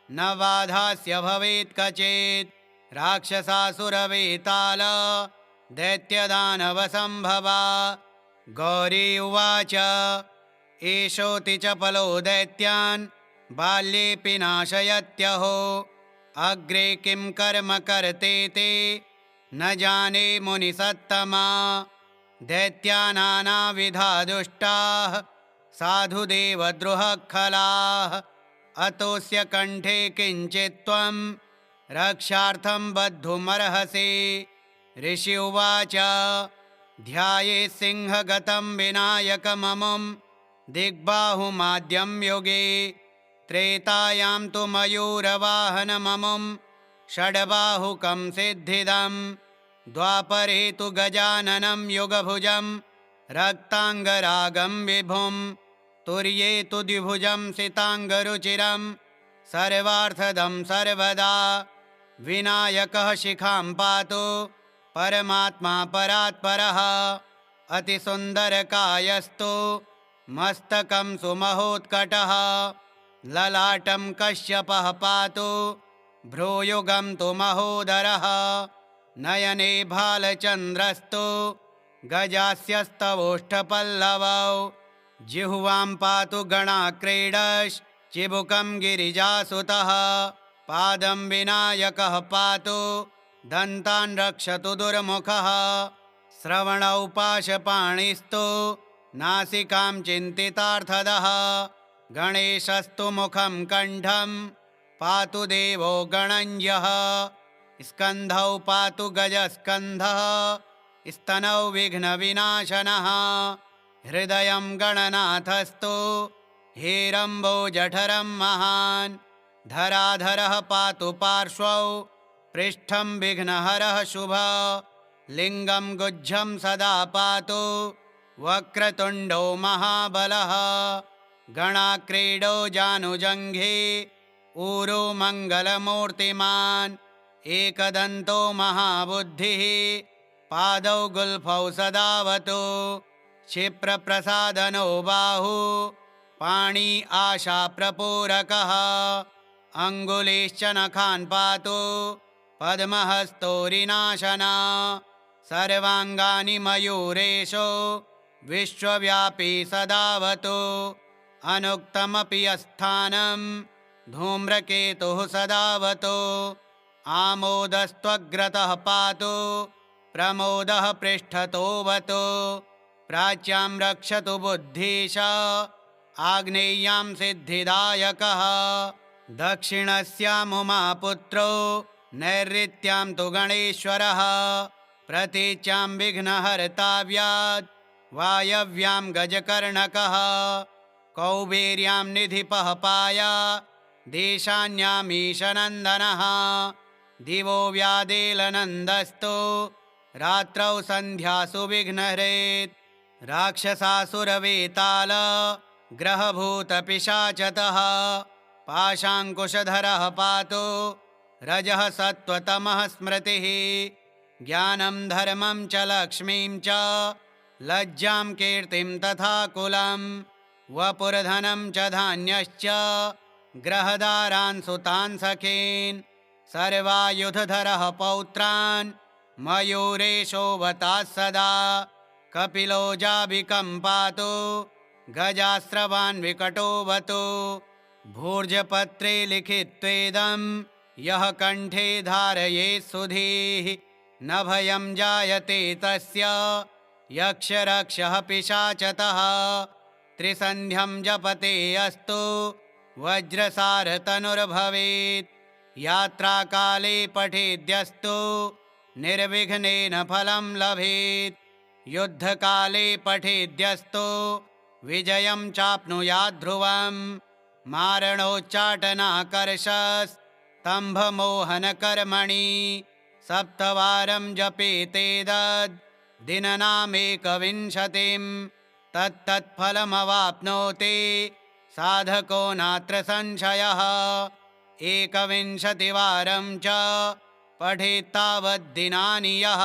न बाधास्य भवेत् क्वचित् राक्षसासुरवेताल दैत्यदानवसम्भवा गौरी उवाच एषोऽति चपलो दैत्यान् बाल्येऽपि नाशयत्यहो अग्रे किं कर्म कर्तेते न जाने मुनिसत्तमा दैत्यानानाविधा दुष्टाः साधुदेवद्रुहखलाः अतोऽस्य कण्ठे किञ्चित् त्वं रक्षार्थं बद्धुमर्हसि ऋषि उवाच ध्यायेत् सिंहगतं विनायकममुं दिग्बाहुमाद्यं युगे त्रेतायां तु मयूरवाहनममुं षड्बाहुकं सिद्धिदं द्वापरे तु गजाननं युगभुजं रक्ताङ्गरागं विभुं तुर्ये तु द्विभुजं सिताङ्गरुचिरं सर्वार्थदं सर्वदा विनायकः शिखां पातु परमात्मा परात्परः अतिसुन्दरकायस्तु मस्तकं सुमहोत्कटः ललाटं कश्यपः पातु भ्रूयुगं तु महोदरः नयने भालचन्द्रस्तु गजास्यस्तवोष्ठपल्लवौ जिह्वां पातु गणाक्रीडश्चिबुकं गिरिजासुतः पादं विनायकः पातु दन्तान् रक्षतु दुर्मुखः श्रवणौ पाशपाणिस्तु नासिकां चिन्तितार्थदः गणेशस्तु मुखं कण्ठं पातु देवो गणञ्जः स्कन्धौ पातु गजस्कन्धः स्तनौ विघ्नविनाशनः हृदयं गणनाथस्तु हेरम्बो जठरं महान् धराधरः पातु पार्श्वौ पृष्ठं विघ्नहरः शुभ लिङ्गं गुज्जं सदा पातु वक्रतुण्डो महाबलः गणाक्रीडो जानुजङ्घे ऊरो मङ्गलमूर्तिमान् एकदन्तो महाबुद्धिः पादौ गुल्फौ सदावतु क्षिप्रप्रसादनो बाहु पाणी आशाप्रपूरकः अङ्गुलीश्च नखान् पातु पद्महस्तोरिनाशना सर्वाङ्गानि मयूरेशो विश्वव्यापी सदावतु अनुक्तमपि यस्थानं धूम्रकेतुः सदावतु आमोदस्त्वग्रतः पातु प्रमोदः पृष्ठतोऽवतु प्राच्यां रक्षतु बुद्धीश आग्नेय्यां सिद्धिदायकः दक्षिणस्यामुमापुत्रो नैऋत्यां तु गणेश्वरः प्रतीच्यां विघ्नहर्ताव्यात् वायव्यां गजकर्णकः कौबेर्यां निधिपः पाया देशान्यामीशनन्दनः दिवो व्यादेलनन्दस्तु रात्रौ सन्ध्यासु विघ्नहरेत् राक्षसासुरवेताल ग्रहभूतपिशाचतः पाशाङ्कुशधरः पातु रजः सत्त्वतमः स्मृतिः ज्ञानं धर्मं च लक्ष्मीं च लज्जां कीर्तिं तथा कुलं वपुर्धनं च धान्यश्च ग्रहदारान् सुतान् सखीन् सर्वायुधधरः पौत्रान् मयूरेशोऽवताः सदा कपिलो जाबिकं पातु गजास्रवान् विकटोऽवतु भूर्जपत्रे लिखित्वेदं यः कण्ठे धारयेत् सुधीः न भयं जायते तस्य यक्षरक्षः पिशाचतः त्रिसन्ध्यं जपते अस्तु वज्रसारतनुर्भवेत् यात्राकाले पठेद्यस्तु निर्विघ्नेन फलं लभेत् युद्धकाले पठेद्यस्तु विजयं चाप्नुयात् ध्रुवम् मारणोच्चाटनाकर्षस्तम्भमोहनकर्मणि सप्तवारं जपेतेदद् दिननामेकविंशतिं तत्तत्फलमवाप्नोति साधको नात्र संशयः एकविंशतिवारं च पठेत्तावद्दिनानि यः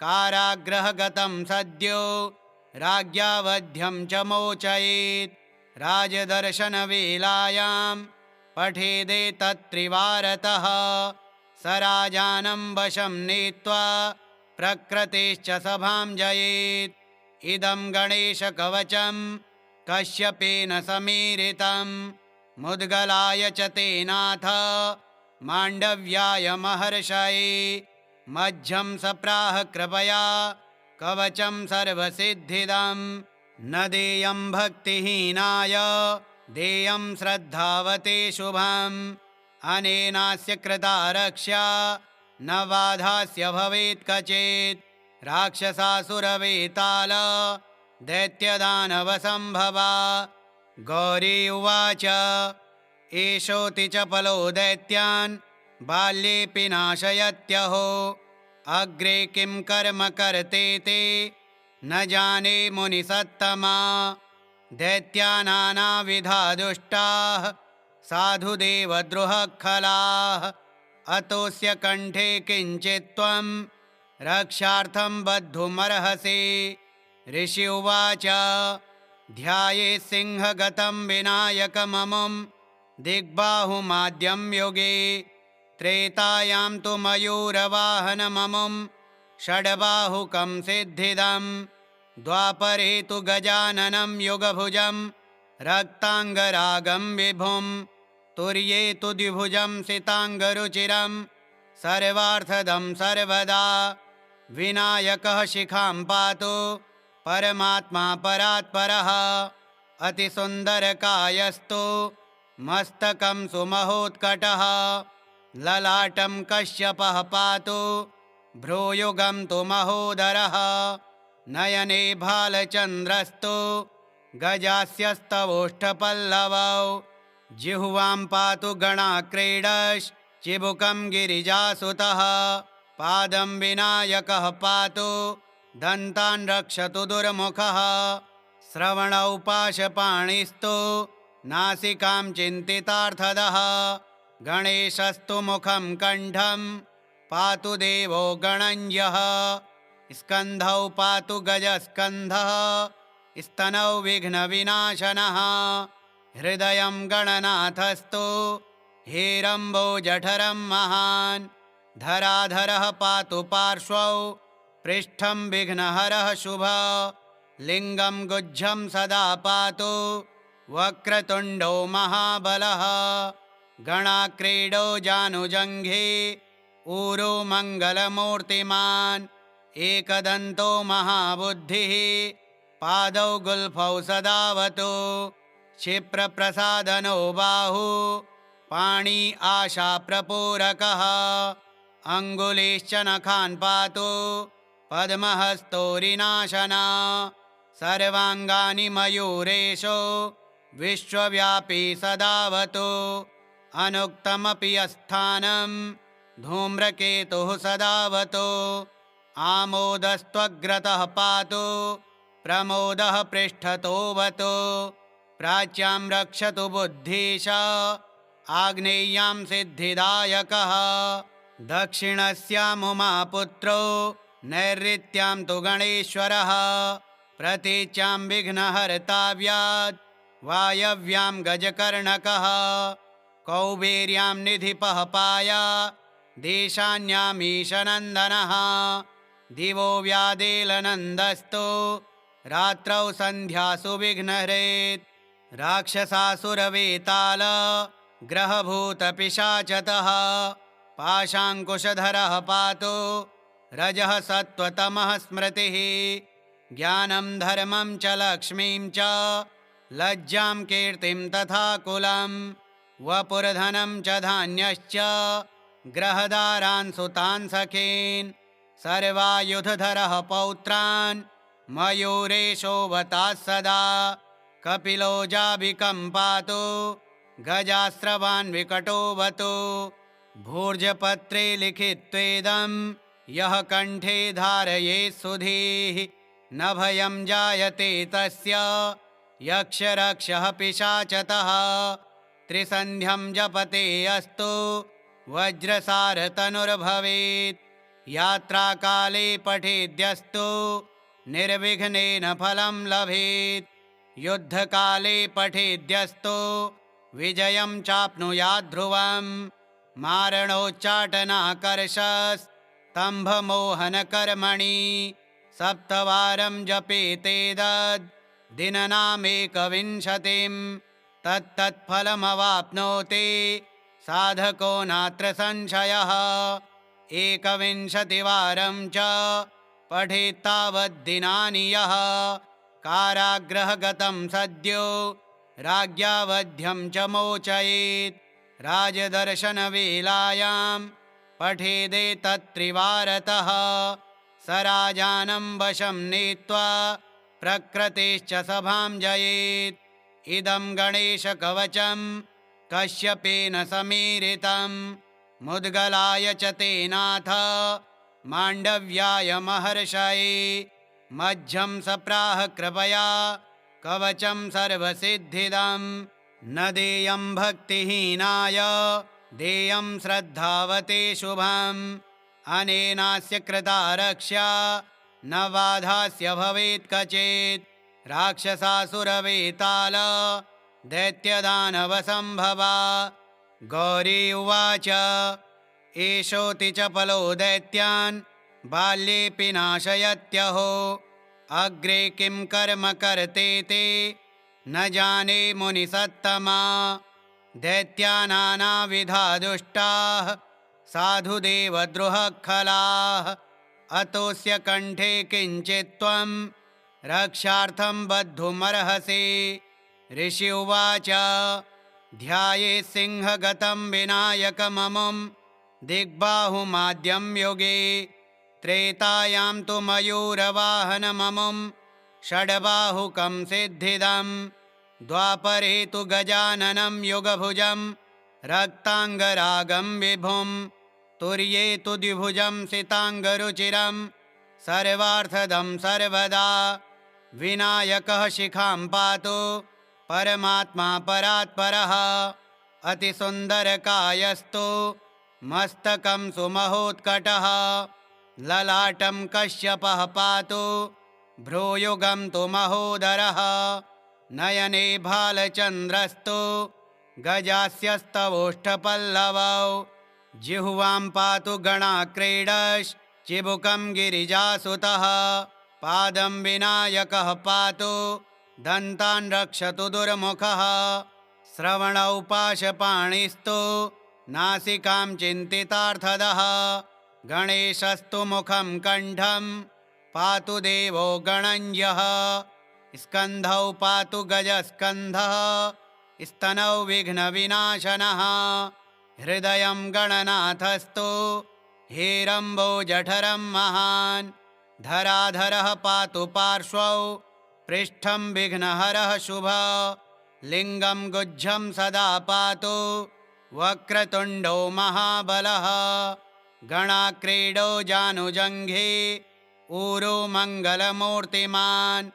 कारागृहगतं सद्यो राज्ञा वध्यं च मोचयेत् राजदर्शनवेलायां पठेदेतत्त्रिवारतः स राजानं वशं नीत्वा प्रकृतेश्च सभां जयेत् इदं गणेशकवचं कश्यपेन समीरितं मुद्गलाय च तेनाथ माण्डव्याय महर्षये मध्यं सप्राह कृपया कवचं सर्वसिद्धिदं न देयं भक्तिहीनाय देयं श्रद्धावते शुभम् अनेनास्य कृता रक्षा न बाधास्य भवेत् कचित् राक्षसासुरवेताल दैत्यदानवसम्भवा गौरी उवाच एषोऽति चपलो दैत्यान् बाल्येऽपि नाशयत्यहो अग्रे किं कर्म कर्तेते न जाने मुनिसत्तमा दैत्यानानाविधा दुष्टाः साधुदेवद्रुहखलाः अतोऽस्य कण्ठे किञ्चित् त्वं रक्षार्थं बद्धुमर्हसि। ऋषि उवाच ध्यायेत् सिंहगतं विनायकममुं दिग्बाहुमाद्यं युगे। त्रेतायां तु मयूरवाहनममुं षड्बाहुकं सिद्धिदं। द्वापरे तु गजाननं युगभुजं रक्ताङ्गरागं विभुं। तुर्ये तु द्विभुजं सिताङ्गरुचिरं सर्वार्थदं सर्वदा। विनायकः शिखां पातु परमात्मा परात्परः। अतिसुन्दरकायस्तु मस्तकं सुमहोत्कटः। ललाटं कश्यपः पातु भ्रूयुगं तु महोदरः। नयने भालचन्द्रस्तु गजास्यस्तवोष्ठपल्लवौ। जिह्वां पातु गणाक्रीडश्चिबुकं गिरिजासुतः। पादं विनायकः पातु दन्तान् रक्षतु दुर्मुखः। श्रवणौ पाशपाणिस्तु नासिकां चिन्तितार्थदः। गणेशस्तु मुखं कण्ठं पातु देवो गणञ्जः। स्कन्धौ पातु गजस्कन्धः स्तनौ विघ्नविनाशनः। हृदयं गणनाथस्तु हेरम्बो जठरं महान्। धराधरः पातु पार्श्वौ पृष्ठं विघ्नहरः शुभः। लिङ्गं गुज्झं सदा पातु वक्रतुण्डो महाबलः। गणाक्रीडो जानुजङ्घे ऊरो मङ्गलमूर्तिमान्। एकदन्तो महाबुद्धिः पादौ गुल्फौ सदावतु। क्षिप्रप्रसादनो बाहु पाणी आशाप्रपूरकः। अङ्गुलीश्च नखान् पातु पद्महस्तोरिनाशना। सर्वाङ्गानि मयूरेशो विश्वव्यापी सदावतु। अनुक्तमपि यस्थानं धूम्रकेतुः सदावतु। आमोदस्त्वग्रतः पातु प्रमोदः पृष्ठतोऽवतु। प्राच्यां रक्षतु बुद्धीश आग्नेय्यां सिद्धिदायकः। दक्षिणस्यामुमापुत्रो नैऋत्यां तु गणेश्वरः। प्रतीच्यां विघ्नहर्ताव्यात् वायव्यां गजकर्णकः। कौबेर्यां निधिपः पाया देशान्यामीशनन्दनः। दिवो व्यादेलनन्दस्तु रात्रौ सन्ध्यासु विघ्नहरेत्। राक्षसासुरवेताल ग्रहभूतपिशाचतः। पाशाङ्कुशधरः पातु रजः सत्त्वतमः स्मृतिः। ज्ञानं धर्मं च लक्ष्मीं च लज्जां कीर्तिं तथा कुलं। वपुर्धनं च धान्यश्च ग्रहदारान् सुतान् सखीन्। सर्वायुधधरः पौत्रान् मयूरेशोऽवतात् सदा। कपिलो जाबिकं पातु गजास्रवान् विकटोऽवतु। भूर्जपत्रे लिखित्वेदं यः कण्ठे धारयेत् सुधीः। न भयं जायते तस्य यक्षरक्षः पिशाचतः। त्रिसन्ध्यं जपते अस्तु वज्रसारतनुर्भवेत्। यात्राकाले पठेद्यस्तु निर्विघ्नेन फलं लभेत्। युद्धकाले पठेद्यस्तु विजयं चाप्नुयात् ध्रुवम्। मारणोच्चाटनाकर्षस्तम्भमोहनकर्मणि सप्तवारं जपेतेतद् दिननामेकविंशतिं। तत्तत्फलमवाप्नोति साधको नात्र संशयः। एकविंशतिवारं च पठेत्तावद्दिनानि यः। कारागृहगतं सद्यो राज्ञा वध्यं च मोचयेत्। राजदर्शनवेलायां पठेदेतत्त्रिवारतः। स राजानं वशं नीत्वा प्रकृतेश्च सभां जयेत्। इदं गणेशकवचं कश्यपेन समीरितं। मुद्गलाय च तेनाथ माण्डव्याय महर्षये। मध्यं सप्राह कृपया कवचं सर्वसिद्धिदं। न देयं भक्तिहीनाय देयं श्रद्धावते शुभम् अनेनास्य कृता रक्षा न बाधास्य भवेत् कचित् राक्षसासुरवेताल दैत्यदानवसम्भवा गौरी उवाच एषोऽति चपलो दैत्यान् बाल्येऽपि नाशयत्यहो अग्रे किं कर्म कर्तेते न जाने मुनिसत्तमा दैत्यानानाविधा दुष्टाः साधुदेवद्रुहखलाः अतोऽस्य कण्ठे किञ्चित् त्वं रक्षार्थं बद्धुमर्हसि ऋषि उवाच ध्याये सिंहगतं विनायकममुं दिग्बाहुमाद्यं युगे त्रेतायां तु मयूरवाहनममुं षड्बाहुकं सिद्धिदम् द्वापरे तु गजाननं युगभुजं रक्ताङ्गरागं विभुं तुर्ये तु द्विभुजं सिताङ्गरुचिरं सर्वार्थदं सर्वदा विनायकः शिखां पातु परमात्मा परात्परः अतिसुन्दरकायस्तु मस्तकं सुमहोत्कटः ललाटं कश्यपः पातु भ्रूयुगं तु महोदरः नयने भालचन्द्रस्तु गजास्यस्तवोष्ठपल्लवौ जिह्वां पातु गणाक्रीडश्चिबुकं गिरिजासुतः पादं विनायकः पातु दन्तान् रक्षतु दुर्मुखः श्रवणौ पाशपाणिस्तु नासिकां चिन्तितार्थदः गणेशस्तु मुखं कण्ठं पातु देवो गणञ्जः स्कन्धौ पातु गजस्कन्धः स्तनौ विघ्नविनाशनः हृदयं गणनाथस्तु हेरम्बोजठरं महान् धराधरः पातु पार्श्वौ पृष्ठं विघ्नहरः शुभः लिङ्गं गुज्जं सदा पातु वक्रतुण्डो महाबलः गणाक्रीडो जानुजङ्घे ऊरो मङ्गलमूर्तिमान्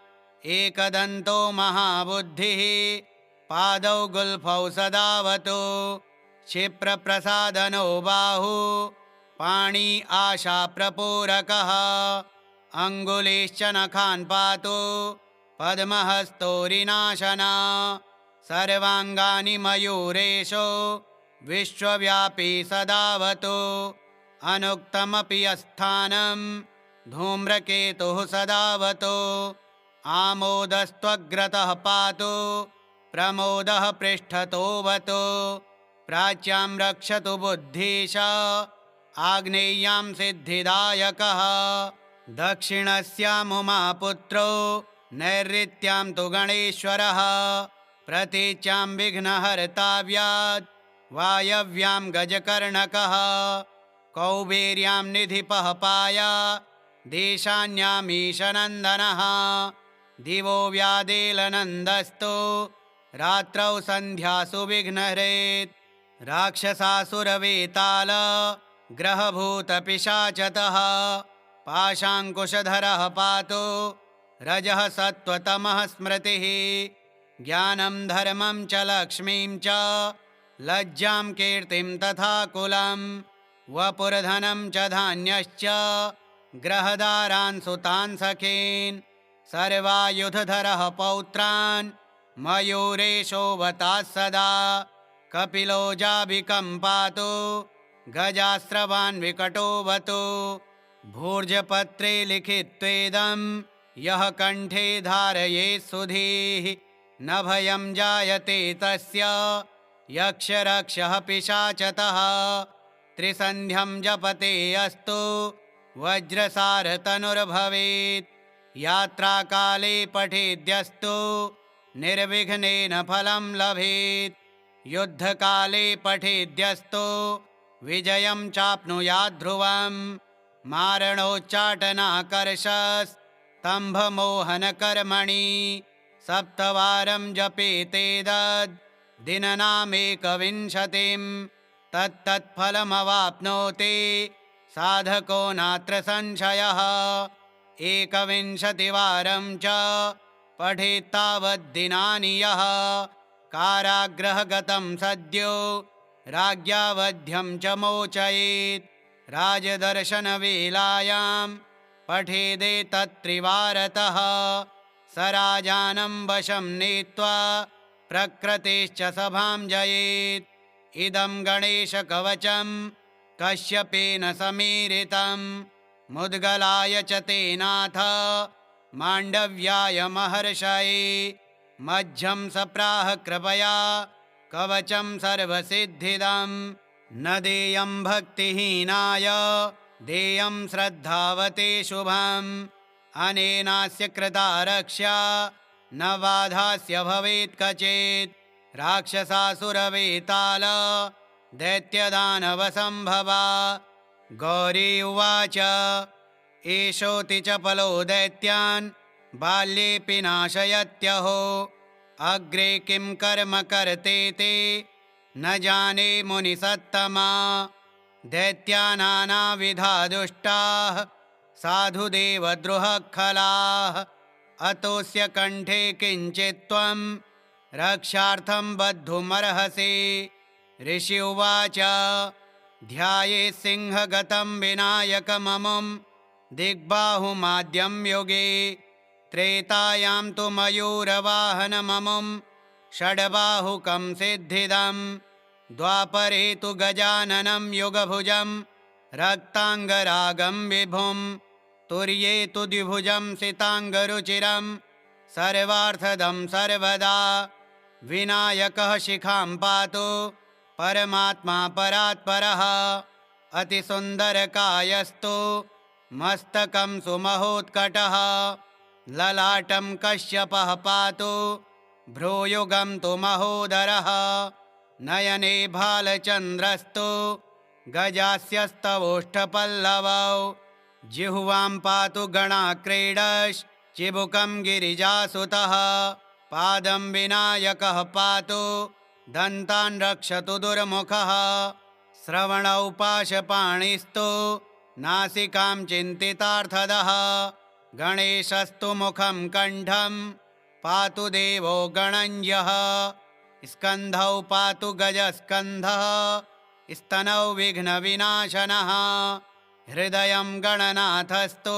एकदन्तो महाबुद्धिः पादौ गुल्फौ सदावतु क्षिप्रप्रसादनो बाहु पाणी आशाप्रपूरकः अङ्गुलीश्च नखान् पातु पद्महस्तोरिनाशना सर्वाङ्गानि मयूरेशो विश्वव्यापी सदावतु अनुक्तमपि यस्थानं धूम्रकेतुः सदावतु आमोदस्त्वग्रतः पातु प्रमोदः पृष्ठतोऽवतु प्राच्यां रक्षतु बुद्धीश आग्नेय्यां सिद्धिदायकः दक्षिणस्यामुमापुत्रो नैऋत्यां तु गणेश्वरः प्रतीच्यां विघ्नहर्ताव्यात् वायव्यां गजकर्णकः कौबेर्यां निधिपः पाया देशान्यामीशनन्दनः दिवो व्यादेलनन्दस्तु रात्रौ सन्ध्यासु विघ्नहरेत् राक्षसासुरवेताल ग्रहभूतपिशाचतः पाशाङ्कुशधरः पातु रजः सत्त्वतमः स्मृतिः ज्ञानं धर्मं च लक्ष्मीं च लज्जां कीर्तिं तथा कुलं वपुर्धनं च धान्यश्च ग्रहदारान् सुतान् सखीन् सर्वायुधधरः पौत्रान् मयूरेशोऽवताः सदा कपिलो जाबिकं पातु गजास्रवान् विकटोऽवतु भूर्जपत्रे लिखित्वेदं यः कण्ठे धारयेत् सुधीः न भयं जायते तस्य यक्षरक्षः पिशाचतः त्रिसन्ध्यं जपते अस्तु वज्रसारतनुर्भवेत् यात्राकाले पठेद्यस्तु निर्विघ्नेन फलं लभेत् युद्धकाले पठेद्यस्तु विजयं चाप्नुयात् ध्रुवम् मारणोच्चाटनाकर्षस्तम्भमोहनकर्मणि सप्तवारं जपेतेदद् दिननामेकविंशतिं तत्तत्फलमवाप्नोति साधको नात्र संशयः एकविंशतिवारं च पठेत्तावद्दिनानि यः कारागृहगतं सद्यो राज्ञा वध्यं च मोचयेत् राजदर्शनवेलायां पठेदेतत्त्रिवारतः स राजानं वशं नीत्वा प्रकृतेश्च सभां जयेत् इदं गणेशकवचं कश्यपेन समीरितं मुद्गलाय च तेनाथ माण्डव्याय महर्षये मध्यं सप्राह कृपया कवचं सर्वसिद्धिदं न देयं भक्तिहीनाय देयं श्रद्धावते शुभम् अनेनास्य कृता रक्षा न बाधास्य भवेत् क्वचित् राक्षसासुरवेताल दैत्यदानवसम्भवा गौरी उवाच एषोऽति चपलो दैत्यान् बाल्येऽपि नाशयत्यहो अग्रे किं कर्म कर्तेते न जाने मुनिसत्तमा दैत्यानानाविधा दुष्टाः साधुदेवद्रुहखलाः अतोऽस्य कण्ठे किञ्चित् त्वं रक्षार्थं बद्धुमर्हसि ऋषि उवाच ध्यायेत् सिंहगतं विनायकममुं दिग्बाहुमाद्यं युगे त्रेतायां तु मयूरवाहनममुं षड्बाहुकं सिद्धिदं द्वापरे तु गजाननं युगभुजं रक्ताङ्गरागं विभुं तुर्ये तु द्विभुजं सिताङ्गरुचिरं सर्वार्थदं सर्वदा विनायकः शिखां पातु परमात्मा परात्परः अतिसुन्दरकायस्तु मस्तकं सुमहोत्कटः ललाटं कश्यपः पातु भ्रूयुगं तु महोदरः नयने भालचन्द्रस्तु गजास्यस्तवोष्ठपल्लवौ जिह्वां पातु गणाक्रीडश्चिबुकं गिरिजासुतः पादं विनायकः पातु दन्तान् रक्षतु दुर्मुखः श्रवणौ पाशपाणिस्तु नासिकां चिन्तितार्थदः गणेशस्तु मुखं कण्ठं पातु देवो गणञ्जः स्कन्धौ पातु गजस्कन्धः स्तनौ विघ्नविनाशनः हृदयं गणनाथस्तु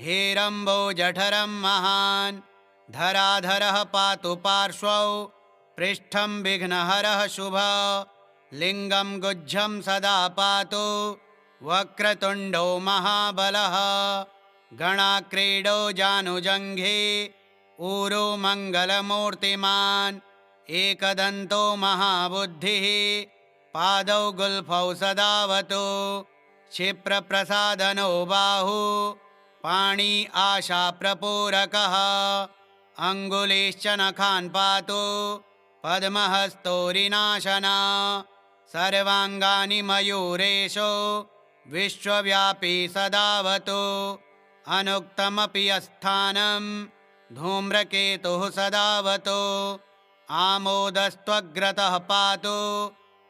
हेरम्बोजठरं महान् धराधरः पातु पार्श्वौ पृष्ठं विघ्नहरः शुभ लिङ्गं गुज्जं सदा पातु वक्रतुण्डो महाबलः गणाक्रीडो जानुजङ्घे ऊरो मङ्गलमूर्तिमान् एकदन्तो महाबुद्धिः पादौ गुल्फौ सदावतु क्षिप्रप्रसादनो बाहु पाणी आशाप्रपूरकः अङ्गुलीश्च नखान् पातु पद्महस्तोरिनाशना सर्वाङ्गानि मयूरेशो विश्वव्यापी सदावतु अनुक्तमपि यस्थानं धूम्रकेतुः सदावतु आमोदस्त्वग्रतः पातु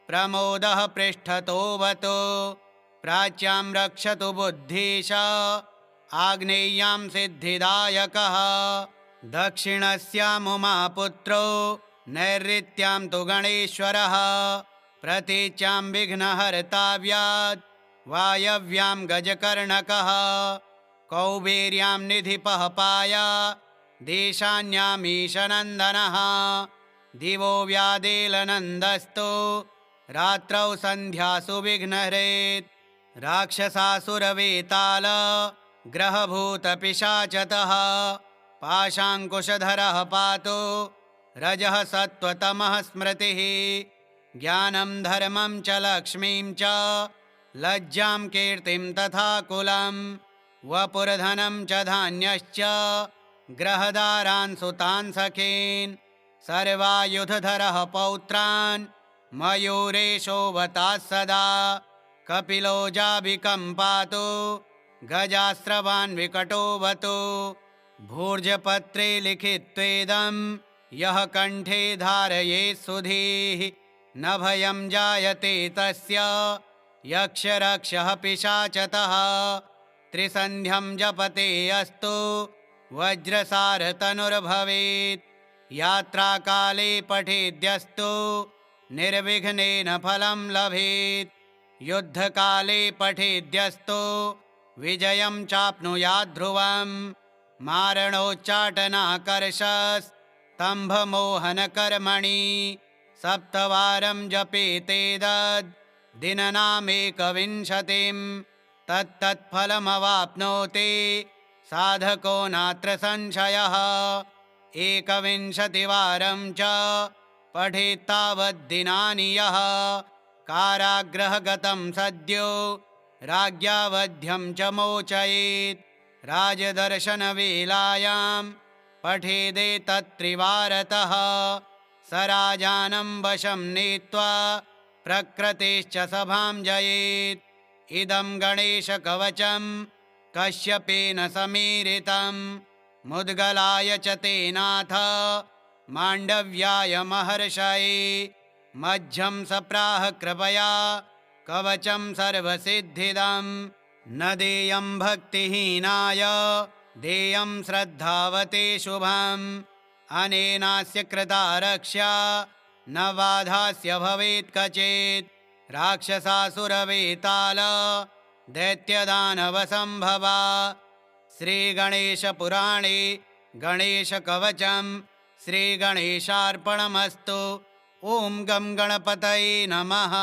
प्रमोदः पृष्ठतोऽवतु प्राच्यां रक्षतु बुद्धीश आग्नेय्यां सिद्धिदायकः दक्षिणस्यामुमापुत्रो नैऋत्यां तु गणेश्वरः प्रतीच्यां विघ्नहर्ताव्यात् वायव्यां गजकर्णकः कौबेर्यां निधिपः पाया देशान्यामीशनन्दनः दिवो व्यादेलनन्दस्तु रात्रौ सन्ध्यासु विघ्नहरेत् राक्षसासुरवेताल ग्रहभूतपिशाचतः पाशाङ्कुशधरः पातु रजः सत्त्वतमः स्मृतिः ज्ञानं धर्मं च लक्ष्मीं च लज्जां कीर्तिं तथा कुलं वपुर्धनं च धान्यश्च ग्रहदारान् सुतान् सखीन् सर्वायुधधरः पौत्रान् मयूरेशोऽवताः सदा कपिलो जाबिकं पातु गजास्रवान् विकटोऽवतु भूर्जपत्रे लिखित्वेदं यः कण्ठे धारयेत् सुधीः न भयं जायते तस्य यक्षरक्षः पिशाचतः त्रिसन्ध्यं जपते अस्तु वज्रसारतनुर्भवेत् यात्राकाले पठेद्यस्तु निर्विघ्नेन फलं लभेत्। युद्धकाले पठेद्यस्तु विजयं चाप्नुयात् ध्रुवम्। मारणोच्चाटनाकर्षस्तम्भमोहनकर्मणि सप्तवारं जपेतेतद् दिननामेकविंशतिं। तत्तत्फलमवाप्नोति साधको नात्र संशयः। एकविंशतिवारं च पठेत्तावद्दिनानि यः। कारागृहगतं सद्यो राज्ञा वध्यं च मोचयेत्। राजदर्शनवेलायां पठेदेतत्त्रिवारतः। स राजानं वशं नीत्वा प्रकृतेश्च सभां जयेत्। इदं गणेशकवचं कश्यपेन समीरितं। मुद्गलाय च तेनाथ माण्डव्याय महर्षये। मध्यं सप्राह कृपया कवचं सर्वसिद्धिदम्। न देयं भक्तिहीनाय देयं श्रद्धावते शुभम्। अनेनास्य कृता रक्षा न बाधास्य भवेत् क्वचित्। राक्षसासुरवेताल दैत्यदानवसम्भवा। श्रीगणेशपुराणे गणेशकवचं श्रीगणेशार्पणमस्तु। ॐ गं गणपतये नमः।